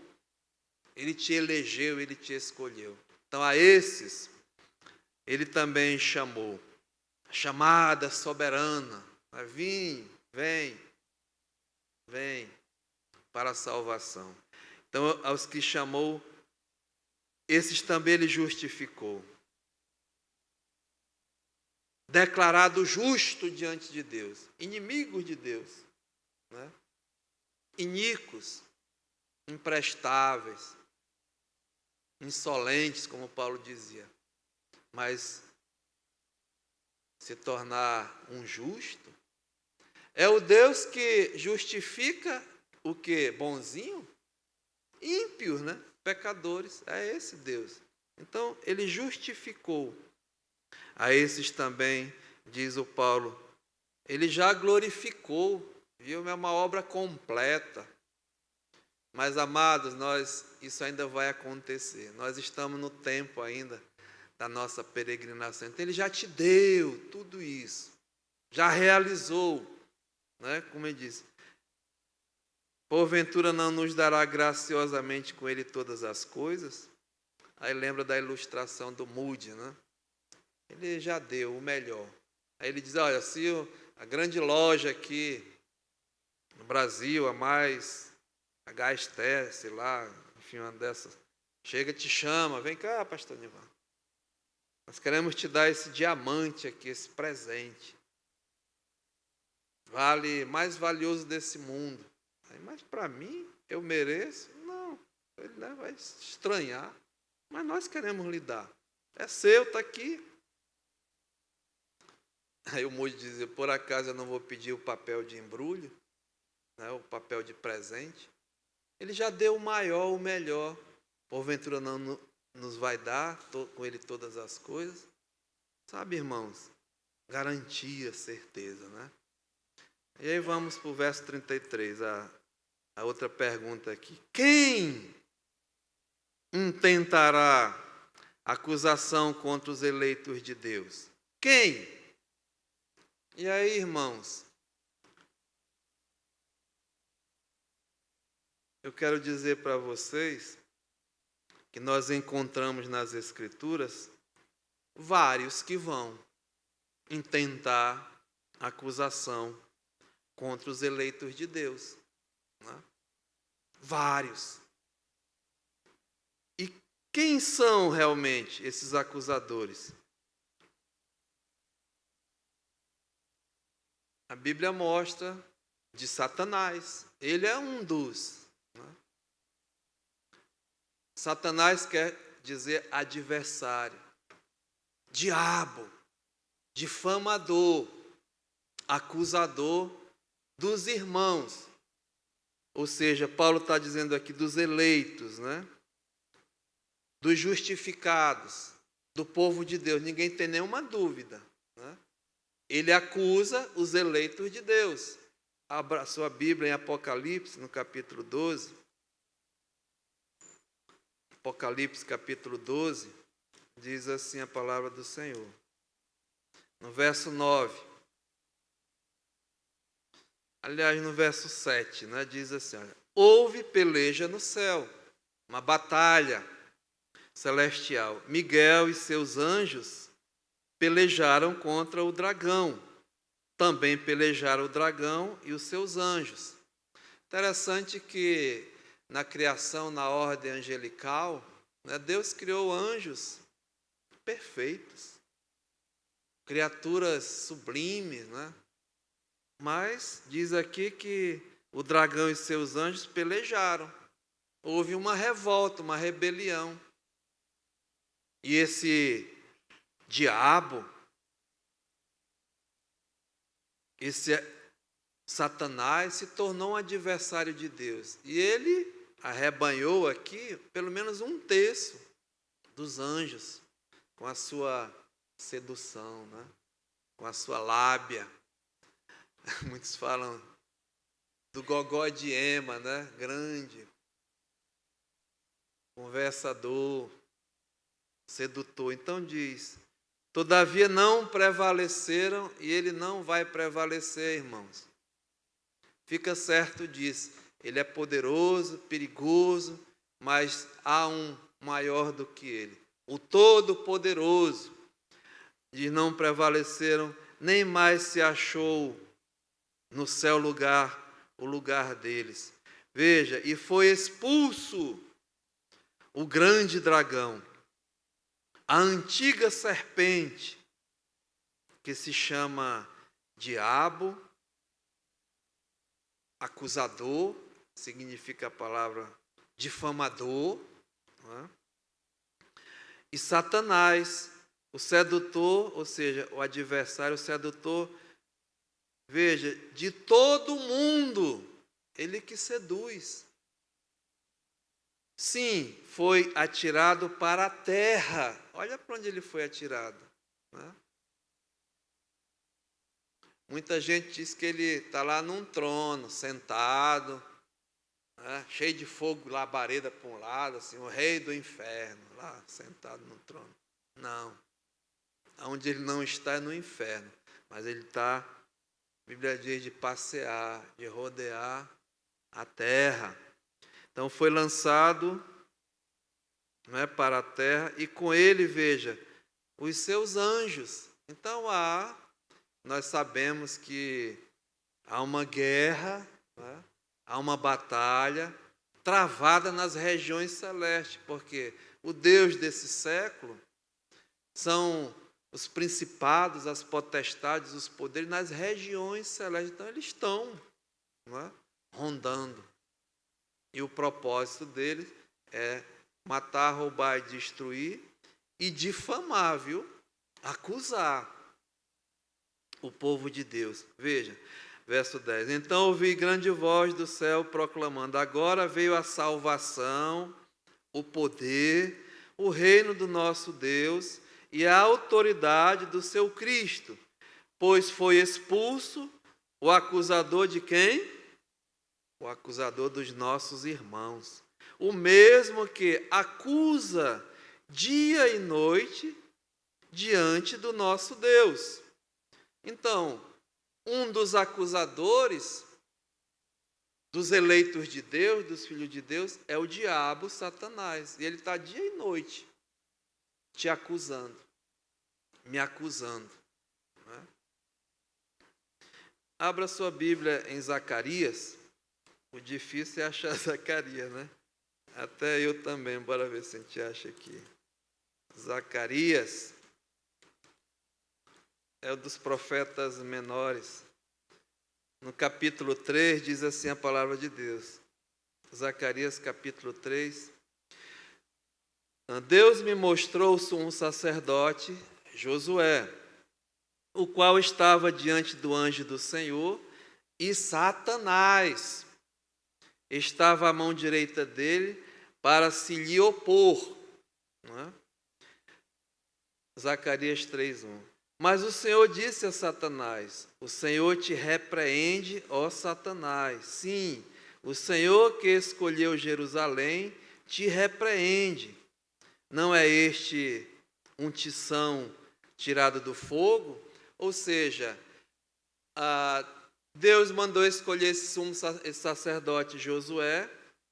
Ele te elegeu, Ele te escolheu. Então, a esses, Ele também chamou. A chamada soberana. Vem para a salvação. Então, aos que chamou, esses também Ele justificou. Declarado justo diante de Deus, inimigos de Deus, né? Iníquos, imprestáveis, insolentes, como Paulo dizia, mas se tornar um justo, é o Deus que justifica o que? Bonzinho? Ímpios, né? Pecadores, é esse Deus. Então, Ele justificou. A esses também, diz o Paulo, Ele já glorificou, viu? É uma obra completa. Mas, amados, isso ainda vai acontecer. Nós estamos no tempo ainda da nossa peregrinação. Então, Ele já te deu tudo isso. Já realizou, né? Como Ele disse. Porventura não nos dará graciosamente com Ele todas as coisas? Aí lembra da ilustração do Moody, né? Ele já deu o melhor. Aí ele diz, olha, se a grande loja aqui no Brasil, a Gasté, sei lá, enfim, uma dessas, chega e te chama, vem cá, pastor Nivan. Nós queremos te dar esse diamante aqui, esse presente. Mais valioso desse mundo. Aí, mas para mim, eu mereço? Não, ele vai estranhar. Mas nós queremos lhe dar. É seu, está aqui. Aí o Moody dizia, por acaso eu não vou pedir o papel de embrulho, né, o papel de presente? Ele já deu o maior, o melhor. Porventura não nos vai dar com Ele todas as coisas? Sabe, irmãos? Garantia, certeza, né? E aí vamos para o verso 33, a outra pergunta aqui. Quem intentará acusação contra os eleitos de Deus? Quem? E aí, irmãos, eu quero dizer para vocês que nós encontramos nas Escrituras vários que vão intentar acusação contra os eleitos de Deus. Né? Vários. E quem são realmente esses acusadores? A Bíblia mostra de Satanás. Ele é um dos. Né? Satanás quer dizer adversário, diabo, difamador, acusador dos irmãos. Ou seja, Paulo está dizendo aqui dos eleitos, né? Dos justificados, do povo de Deus. Ninguém tem nenhuma dúvida. Né? Ele acusa os eleitos de Deus. Abra sua Bíblia em Apocalipse, no capítulo 12. Apocalipse, capítulo 12, diz assim a palavra do Senhor. No verso 9. Aliás, no verso 7, né, diz assim, olha, houve peleja no céu, uma batalha celestial. Miguel e seus anjos pelejaram contra o dragão. Também pelejaram o dragão e os seus anjos. Interessante que na criação, na ordem angelical, né, Deus criou anjos perfeitos, criaturas sublimes, né? Mas diz aqui que o dragão e seus anjos pelejaram. Houve uma revolta, uma rebelião. E esse diabo, esse Satanás se tornou um adversário de Deus. E ele arrebanhou aqui pelo menos 1/3 dos anjos com a sua sedução, né? Com a sua lábia. Muitos falam do gogó de Ema, né? Grande, conversador, sedutor. Então diz, todavia não prevaleceram e ele não vai prevalecer, irmãos. Fica certo disso. Ele é poderoso, perigoso, mas há um maior do que ele. O Todo-Poderoso. Diz, não prevaleceram, nem mais se achou no céu o lugar deles. Veja, e foi expulso o grande dragão, a antiga serpente, que se chama diabo, acusador, significa a palavra difamador, né? E Satanás, o sedutor, ou seja, o adversário, o sedutor, veja, de todo mundo, ele que seduz. Sim, foi atirado para a terra. Olha para onde ele foi atirado. Né? Muita gente diz que ele está lá num trono, sentado, né? Cheio de fogo, labareda para um lado, assim, o rei do inferno, lá sentado no trono. Não. Onde ele não está é no inferno, mas ele está, a Bíblia diz, de passear, de rodear a terra. Então foi lançado, né, para a terra, e com ele, veja, os seus anjos. Então nós sabemos que há uma guerra, né, há uma batalha travada nas regiões celestes, porque o Deus desse século são os principados, as potestades, os poderes nas regiões celestes. Então eles estão, né, rondando. E o propósito deles é matar, roubar e destruir e difamar, viu? Acusar o povo de Deus. Veja, verso 10. Então ouvi grande voz do céu proclamando, agora veio a salvação, o poder, o reino do nosso Deus e a autoridade do seu Cristo, pois foi expulso o acusador de quem? O acusador dos nossos irmãos, o mesmo que acusa dia e noite diante do nosso Deus. Então, um dos acusadores dos eleitos de Deus, dos filhos de Deus, é o diabo, Satanás. E ele está dia e noite te acusando, me acusando. Né? Abra sua Bíblia em Zacarias. O difícil é achar Zacarias, né? Até eu também, bora ver se a gente acha aqui. Zacarias é um dos profetas menores. No capítulo 3 diz assim a palavra de Deus. Zacarias capítulo 3. Deus me mostrou um sacerdote, Josué, o qual estava diante do anjo do Senhor, e Satanás estava à mão direita dele para se lhe opor. Não é? Zacarias 3:1. Mas o Senhor disse a Satanás: o Senhor te repreende, ó Satanás. Sim, o Senhor que escolheu Jerusalém te repreende. Não é este um tição tirado do fogo? Ou seja, Deus mandou escolher esse sacerdote Josué.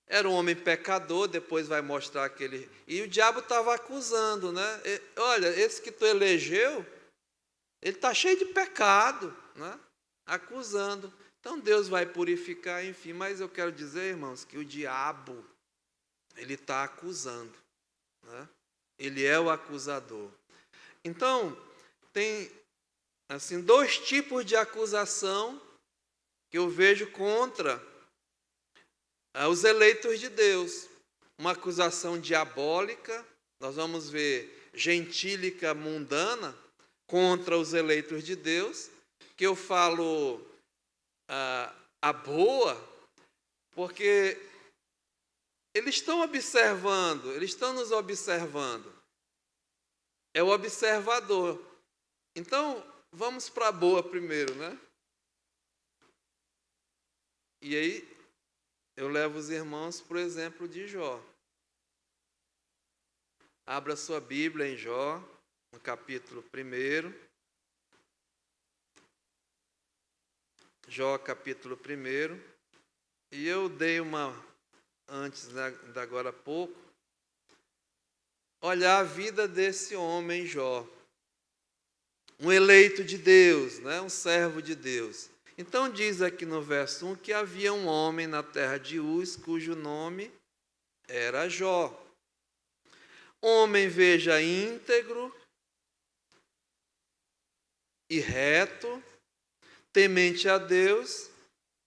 Era um homem pecador, depois vai mostrar que ele... E o diabo estava acusando, né? Olha, esse que tu elegeu, ele está cheio de pecado, né? Acusando. Então Deus vai purificar, enfim. Mas eu quero dizer, irmãos, que o diabo, ele está acusando, né? Ele é o acusador. Então, tem assim, dois tipos de acusação que eu vejo contra os eleitos de Deus. Uma acusação diabólica, nós vamos ver gentílica, mundana, contra os eleitos de Deus, que eu falo a boa, porque eles estão observando, eles estão nos observando. É o observador. Então, vamos para a boa primeiro, né? E aí, eu levo os irmãos para o exemplo de Jó. Abra sua Bíblia em Jó, no capítulo 1. Jó, capítulo 1. E eu dei antes, da agora há pouco, olhar a vida desse homem Jó. Um eleito de Deus, né? Um servo de Deus. Então diz aqui no verso 1 que havia um homem na terra de Uz, cujo nome era Jó. Homem, veja, íntegro e reto, temente a Deus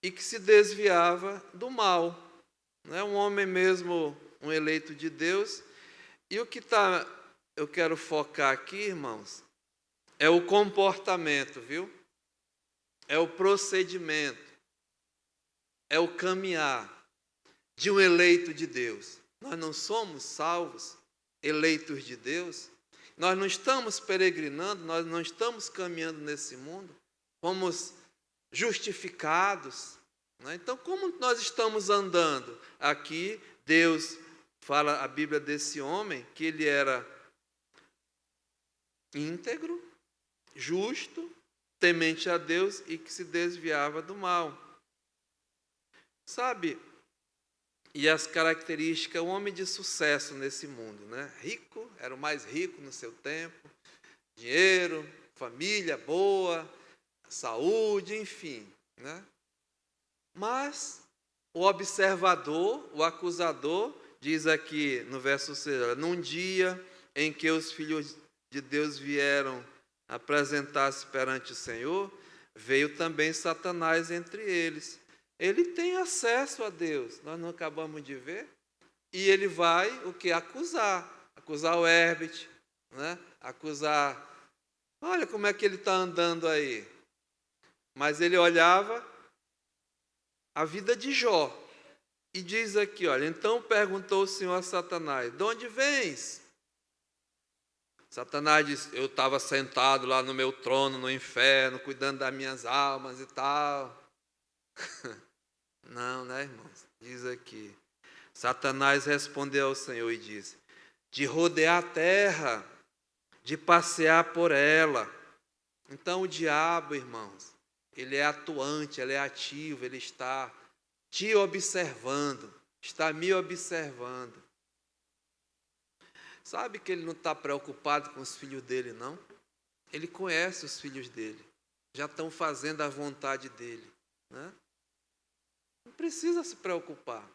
e que se desviava do mal. Não é um homem mesmo, um eleito de Deus. E o que eu quero focar aqui, irmãos, é o comportamento, viu? É o procedimento, é o caminhar de um eleito de Deus. Nós não somos salvos, eleitos de Deus. Nós não estamos peregrinando, nós não estamos caminhando nesse mundo. Fomos justificados. Né? Então, como nós estamos andando? Aqui, Deus fala, a Bíblia desse homem, que ele era íntegro, justo, temente a Deus e que se desviava do mal. Sabe? E as características, um homem de sucesso nesse mundo, né? Rico, era o mais rico no seu tempo, dinheiro, família boa, saúde, enfim, né? Mas o observador, o acusador, diz aqui no verso 6, num dia em que os filhos de Deus vieram apresentar-se perante o Senhor, veio também Satanás entre eles. Ele tem acesso a Deus, nós não acabamos de ver, e ele vai o que? Acusar o Herbert, né? Acusar, olha como é que ele está andando aí. Mas ele olhava a vida de Jó, e diz aqui, olha, então perguntou o Senhor a Satanás, de onde vens? Satanás disse, eu estava sentado lá no meu trono, no inferno, cuidando das minhas almas e tal. Não, né, irmãos? Diz aqui. Satanás respondeu ao Senhor e disse, de rodear a terra, de passear por ela. Então o diabo, irmãos, ele é atuante, ele é ativo, ele está te observando, está me observando. Sabe que ele não está preocupado com os filhos dele, não? Ele conhece os filhos dele, já estão fazendo a vontade dele, né? Não precisa se preocupar.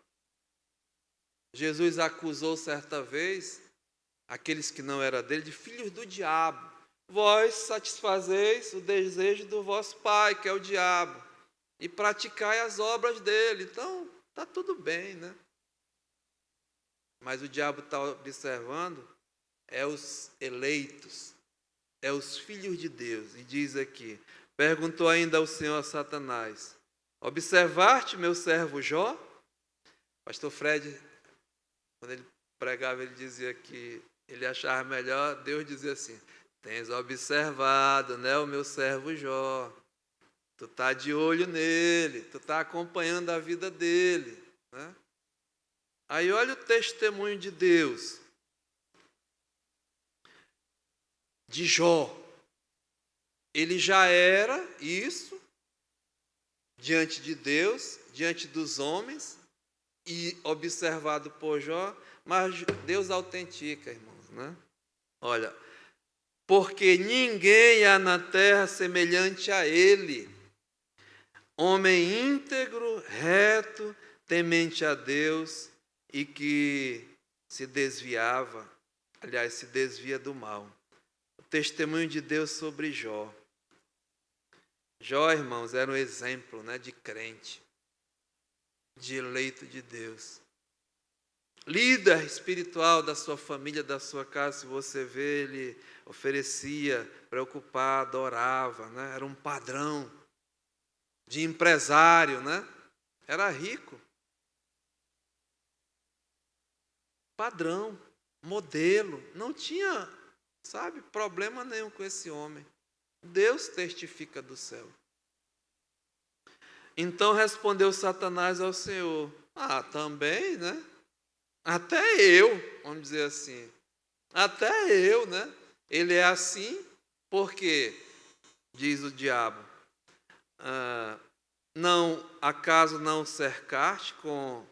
Jesus acusou certa vez aqueles que não eram dele de filhos do diabo. Vós satisfazeis o desejo do vosso pai, que é o diabo, e praticai as obras dele. Então, está tudo bem, né? Mas o diabo está observando os eleitos, os filhos de Deus. E diz aqui, perguntou ainda ao Senhor a Satanás, observaste meu servo Jó? Pastor Fred, quando ele pregava, ele dizia que ele achava melhor Deus dizer assim, tens observado, né, o meu servo Jó. Tu está de olho nele, tu está acompanhando a vida dele, né? Aí olha o testemunho de Deus, de Jó. Ele já era isso, diante de Deus, diante dos homens, e observado por Jó, mas Deus autentica, irmãos, né? Olha, porque ninguém há na terra semelhante a ele, homem íntegro, reto, temente a Deus e que se desviava, aliás, se desvia do mal. O testemunho de Deus sobre Jó. Jó, irmãos, era um exemplo, né, de crente, de eleito de Deus. Líder espiritual da sua família, da sua casa, se você vê, ele oferecia, preocupado, orava, né? Era um padrão de empresário, né? Era rico. Padrão, modelo, não tinha, sabe, problema nenhum com esse homem. Deus testifica do céu. Então respondeu Satanás ao Senhor, também, né? Até eu, vamos dizer assim, até eu, né? Ele é assim, porque, diz o diabo, acaso não cercaste com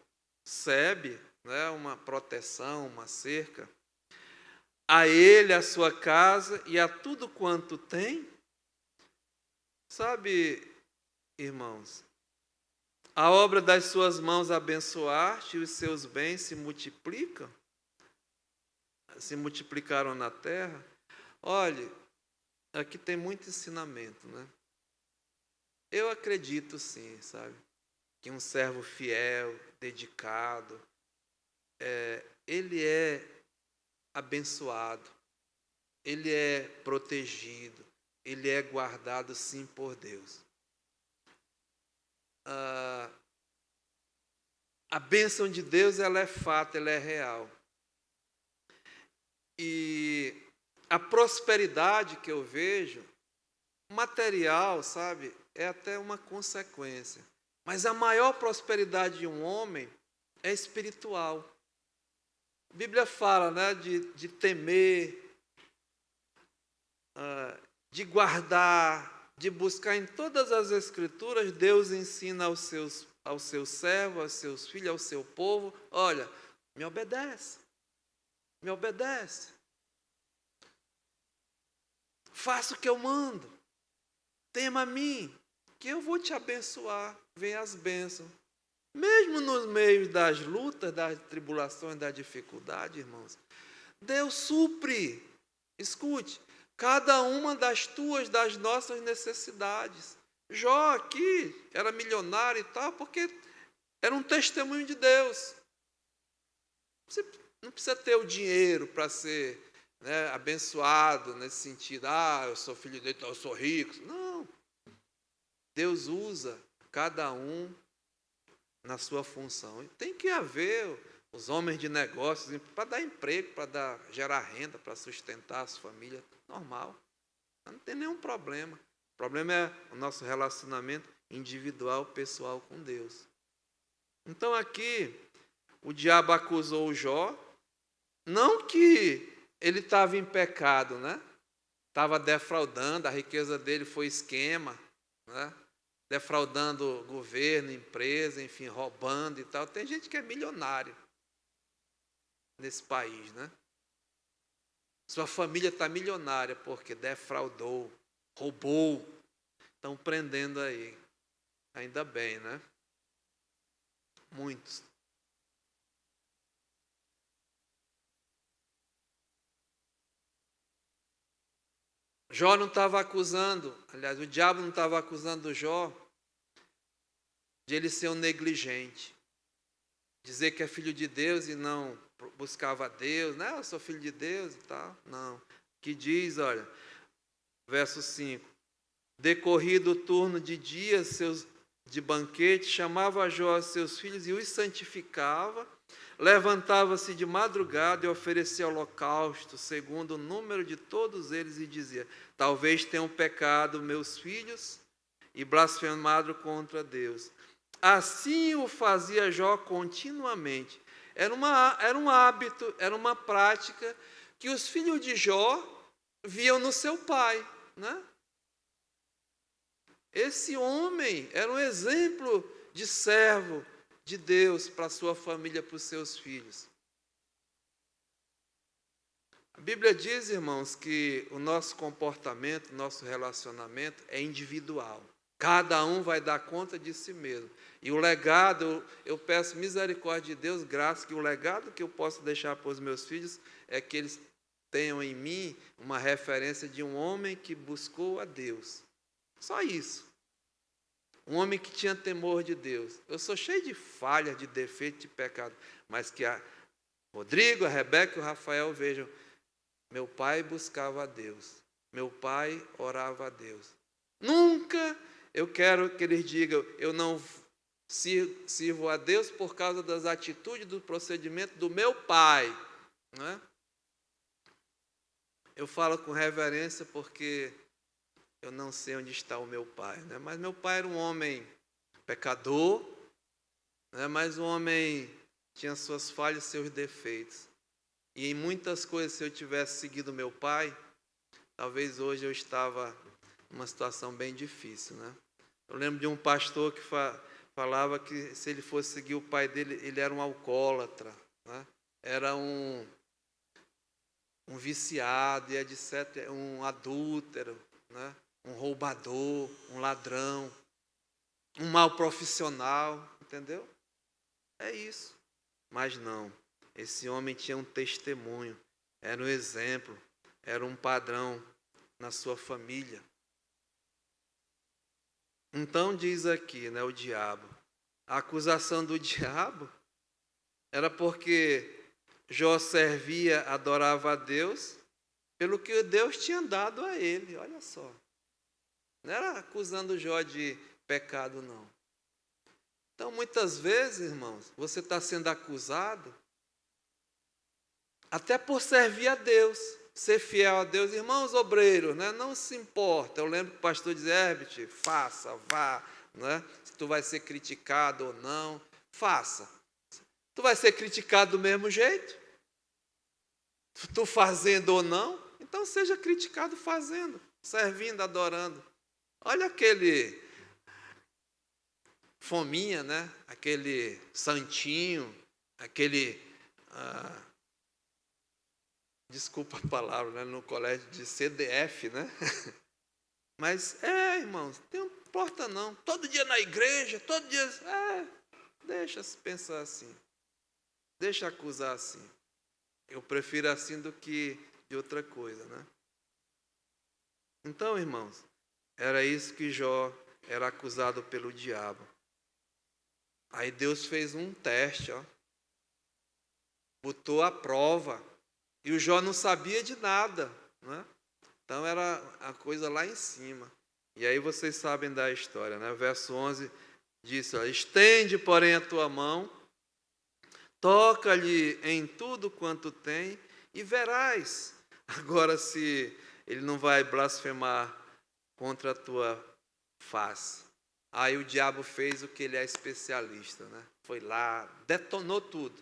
sebe, né? Uma proteção, uma cerca, a ele, a sua casa e a tudo quanto tem? Sabe, irmãos, a obra das suas mãos abençoaste e os seus bens se multiplicaram na terra. Olhe, aqui tem muito ensinamento, né? Eu acredito sim, sabe, que um servo fiel, dedicado, ele é abençoado, ele é protegido, ele é guardado sim por Deus. A bênção de Deus, ela é fato, ela é real. E a prosperidade que eu vejo, material, sabe, é até uma consequência. Mas a maior prosperidade de um homem é espiritual. A Bíblia fala, né, de temer, de guardar, de buscar em todas as Escrituras. Deus ensina aos seus servos, aos seus filhos, ao seu povo, olha, me obedece, faça o que eu mando, tema a mim, que eu vou te abençoar, vem as bênçãos. Mesmo nos meios das lutas, das tribulações, da dificuldade, irmãos, Deus supre, escute, cada uma das nossas necessidades. Jó aqui era milionário e tal, porque era um testemunho de Deus. Você não precisa ter o dinheiro para ser, né, abençoado nesse sentido. Eu sou filho dele, então eu sou rico. Não. Deus usa cada um na sua função. E tem que haver os homens de negócios para dar emprego, para gerar renda, para sustentar as famílias. Normal. Não tem nenhum problema. O problema é o nosso relacionamento individual, pessoal com Deus. Então aqui, o diabo acusou o Jó, não que ele estava em pecado, né? Estava defraudando, a riqueza dele foi esquema, né? defraudando o governo, empresa, enfim, roubando e tal. Tem gente que é milionário nesse país, né? Sua família está milionária porque defraudou, roubou. Estão prendendo aí. Ainda bem, né? Muitos. Jó não estava acusando, aliás, o diabo não estava acusando Jó de ele ser um negligente, dizer que é filho de Deus e não buscava a Deus, né? Eu sou filho de Deus e tal. Não. Que diz, olha, verso 5: decorrido o turno de dias de banquete, chamava Jó a seus filhos e os santificava, levantava-se de madrugada e oferecia holocausto, segundo o número de todos eles, e dizia: talvez tenham pecado meus filhos e blasfemado contra Deus. Assim o fazia Jó continuamente. Era um hábito, era uma prática que os filhos de Jó viam no seu pai, né? Esse homem era um exemplo de servo de Deus para a sua família, para os seus filhos. A Bíblia diz, irmãos, que o nosso comportamento, nosso relacionamento é individual. Cada um vai dar conta de si mesmo. E o legado, eu peço misericórdia de Deus, graça, que o legado que eu posso deixar para os meus filhos é que eles tenham em mim uma referência de um homem que buscou a Deus. Só isso. Um homem que tinha temor de Deus. Eu sou cheio de falhas, de defeitos, de pecado, mas que a Rodrigo, a Rebeca e o Rafael vejam, meu pai buscava a Deus, meu pai orava a Deus. Nunca eu quero que eles digam, eu não sirvo a Deus por causa das atitudes, do procedimento do meu pai. Não é? Eu falo com reverência porque eu não sei onde está o meu pai, né? Mas meu pai era um homem pecador, né? Mas um homem tinha suas falhas, seus defeitos. E em muitas coisas, se eu tivesse seguido meu pai, talvez hoje eu estava numa situação bem difícil, né? Eu lembro de um pastor que falava que se ele fosse seguir o pai dele, ele era um alcoólatra, né? Era um viciado, e etc., um adúltero, né? Um roubador, um ladrão, um mau profissional, entendeu? É isso. Mas não, esse homem tinha um testemunho, era um exemplo, era um padrão na sua família. Então diz aqui, né, o diabo, a acusação do diabo era porque Jó servia, adorava a Deus, pelo que Deus tinha dado a ele, olha só. Não era acusando Jó de pecado, não. Então, muitas vezes, irmãos, você está sendo acusado até por servir a Deus, ser fiel a Deus. Irmãos obreiros, né, não se importa. Eu lembro que o pastor dizia, Herbert, faça, vá, né, se tu vai ser criticado ou não, faça. Tu vai ser criticado do mesmo jeito? Tu fazendo ou não? Então seja criticado fazendo, servindo, adorando. Olha aquele fominha, né? Aquele santinho, aquele, desculpa a palavra, né? No colégio de CDF, né? Mas, irmãos, não importa não. Todo dia na igreja, todo dia, deixa se pensar assim. Deixa acusar assim. Eu prefiro assim do que de outra coisa, né? Então, irmãos, era isso que Jó era acusado pelo diabo. Aí Deus fez um teste, ó. Botou à prova. E o Jó não sabia de nada, né? Então era a coisa lá em cima. E aí vocês sabem da história, né? Verso 11 diz, ó, estende, porém, a tua mão, toca-lhe em tudo quanto tem, e verás agora se ele não vai blasfemar contra a tua face. Aí o diabo fez o que ele é especialista, né? Foi lá, detonou tudo.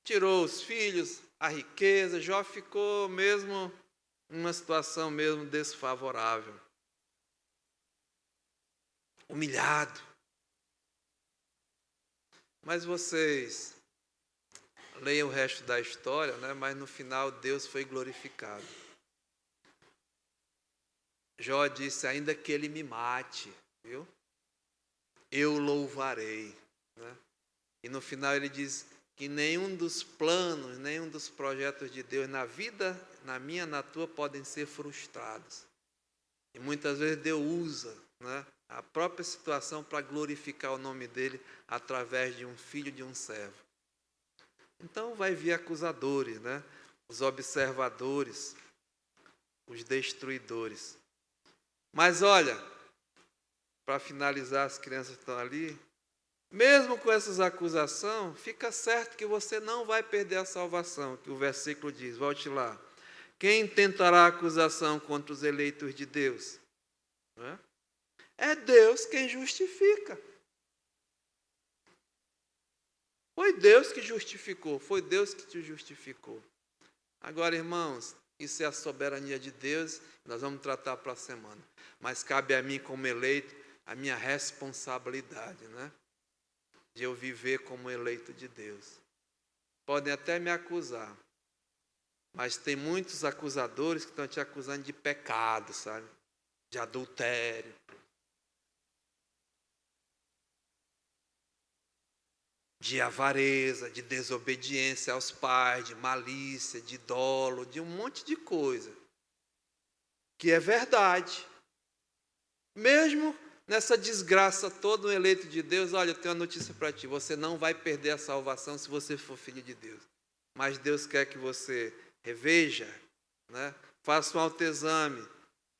Tirou os filhos, a riqueza, Jó ficou mesmo numa situação mesmo desfavorável. humilhado. Mas vocês leiam o resto da história, né? Mas no final Deus foi glorificado. Jó disse, ainda que ele me mate, viu? Eu louvarei, né? E no final ele diz que nenhum dos planos, nenhum dos projetos de Deus na vida, na minha, na tua, podem ser frustrados. E muitas vezes Deus usa, né, a própria situação para glorificar o nome dele através de um filho, de um servo. Então vai vir acusadores, né? Os observadores, os destruidores. Mas olha, para finalizar, as crianças estão ali, mesmo com essas acusações, fica certo que você não vai perder a salvação, que o versículo diz, volte lá. Quem tentará acusação contra os eleitos de Deus? Não é? É Deus quem justifica. Foi Deus que justificou, foi Deus que te justificou. Agora, irmãos, isso é a soberania de Deus, nós vamos tratar para a semana. Mas cabe a mim, como eleito, a minha responsabilidade, né? De eu viver como eleito de Deus. Podem até me acusar, mas tem muitos acusadores que estão te acusando de pecado, sabe? De adultério. De avareza, de desobediência aos pais, de malícia, de dolo, de um monte de coisa. Que é verdade. Mesmo nessa desgraça toda, o eleito de Deus, olha, eu tenho uma notícia para ti, você não vai perder a salvação se você for filho de Deus. Mas Deus quer que você reveja, né? Faça um autoexame,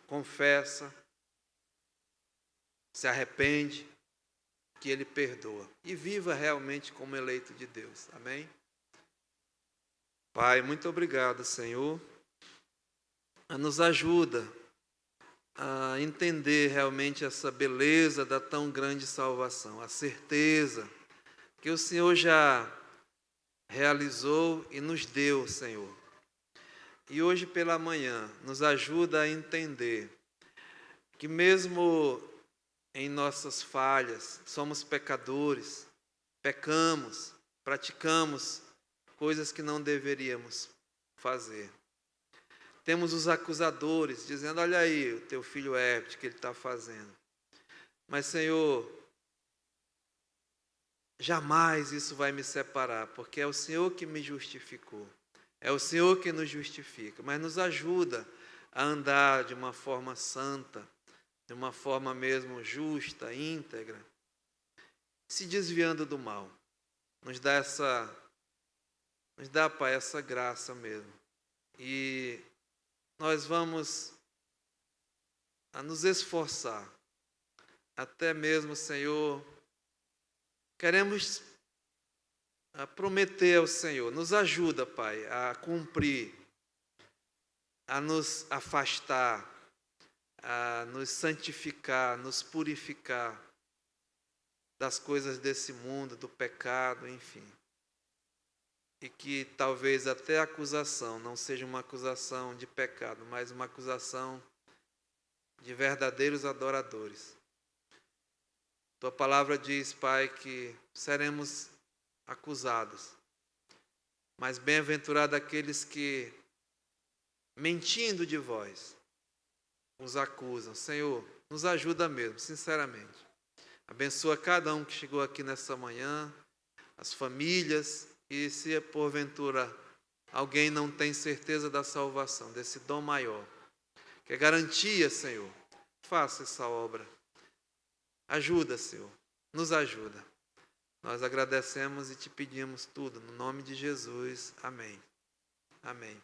confessa, se arrepende, que Ele perdoa. E viva realmente como eleito de Deus. Amém? Pai, muito obrigado, Senhor. Nos ajuda a entender realmente essa beleza da tão grande salvação. A certeza que o Senhor já realizou e nos deu, Senhor. E hoje pela manhã, nos ajuda a entender que mesmo em nossas falhas, somos pecadores, pecamos, praticamos coisas que não deveríamos fazer. Temos os acusadores dizendo, olha aí o teu filho Herbert, que ele está fazendo. Mas, Senhor, jamais isso vai me separar, porque é o Senhor que me justificou. É o Senhor que nos justifica, mas nos ajuda a andar de uma forma santa, de uma forma mesmo justa, íntegra, se desviando do mal. Nos dá, Pai, essa graça mesmo. E nós vamos a nos esforçar, até mesmo, Senhor, queremos prometer ao Senhor, nos ajuda, Pai, a cumprir, a nos afastar, a nos santificar, nos purificar das coisas desse mundo, do pecado, enfim. E que talvez até a acusação não seja uma acusação de pecado, mas uma acusação de verdadeiros adoradores. Tua palavra diz, Pai, que seremos acusados, mas bem-aventurado aqueles que, mentindo de vós, nos acusam. Senhor, nos ajuda mesmo, sinceramente. Abençoa cada um que chegou aqui nessa manhã, as famílias, e se porventura alguém não tem certeza da salvação, desse dom maior, que é garantia, Senhor, faça essa obra. Ajuda, Senhor, nos ajuda. Nós agradecemos e te pedimos tudo, no nome de Jesus. Amém. Amém.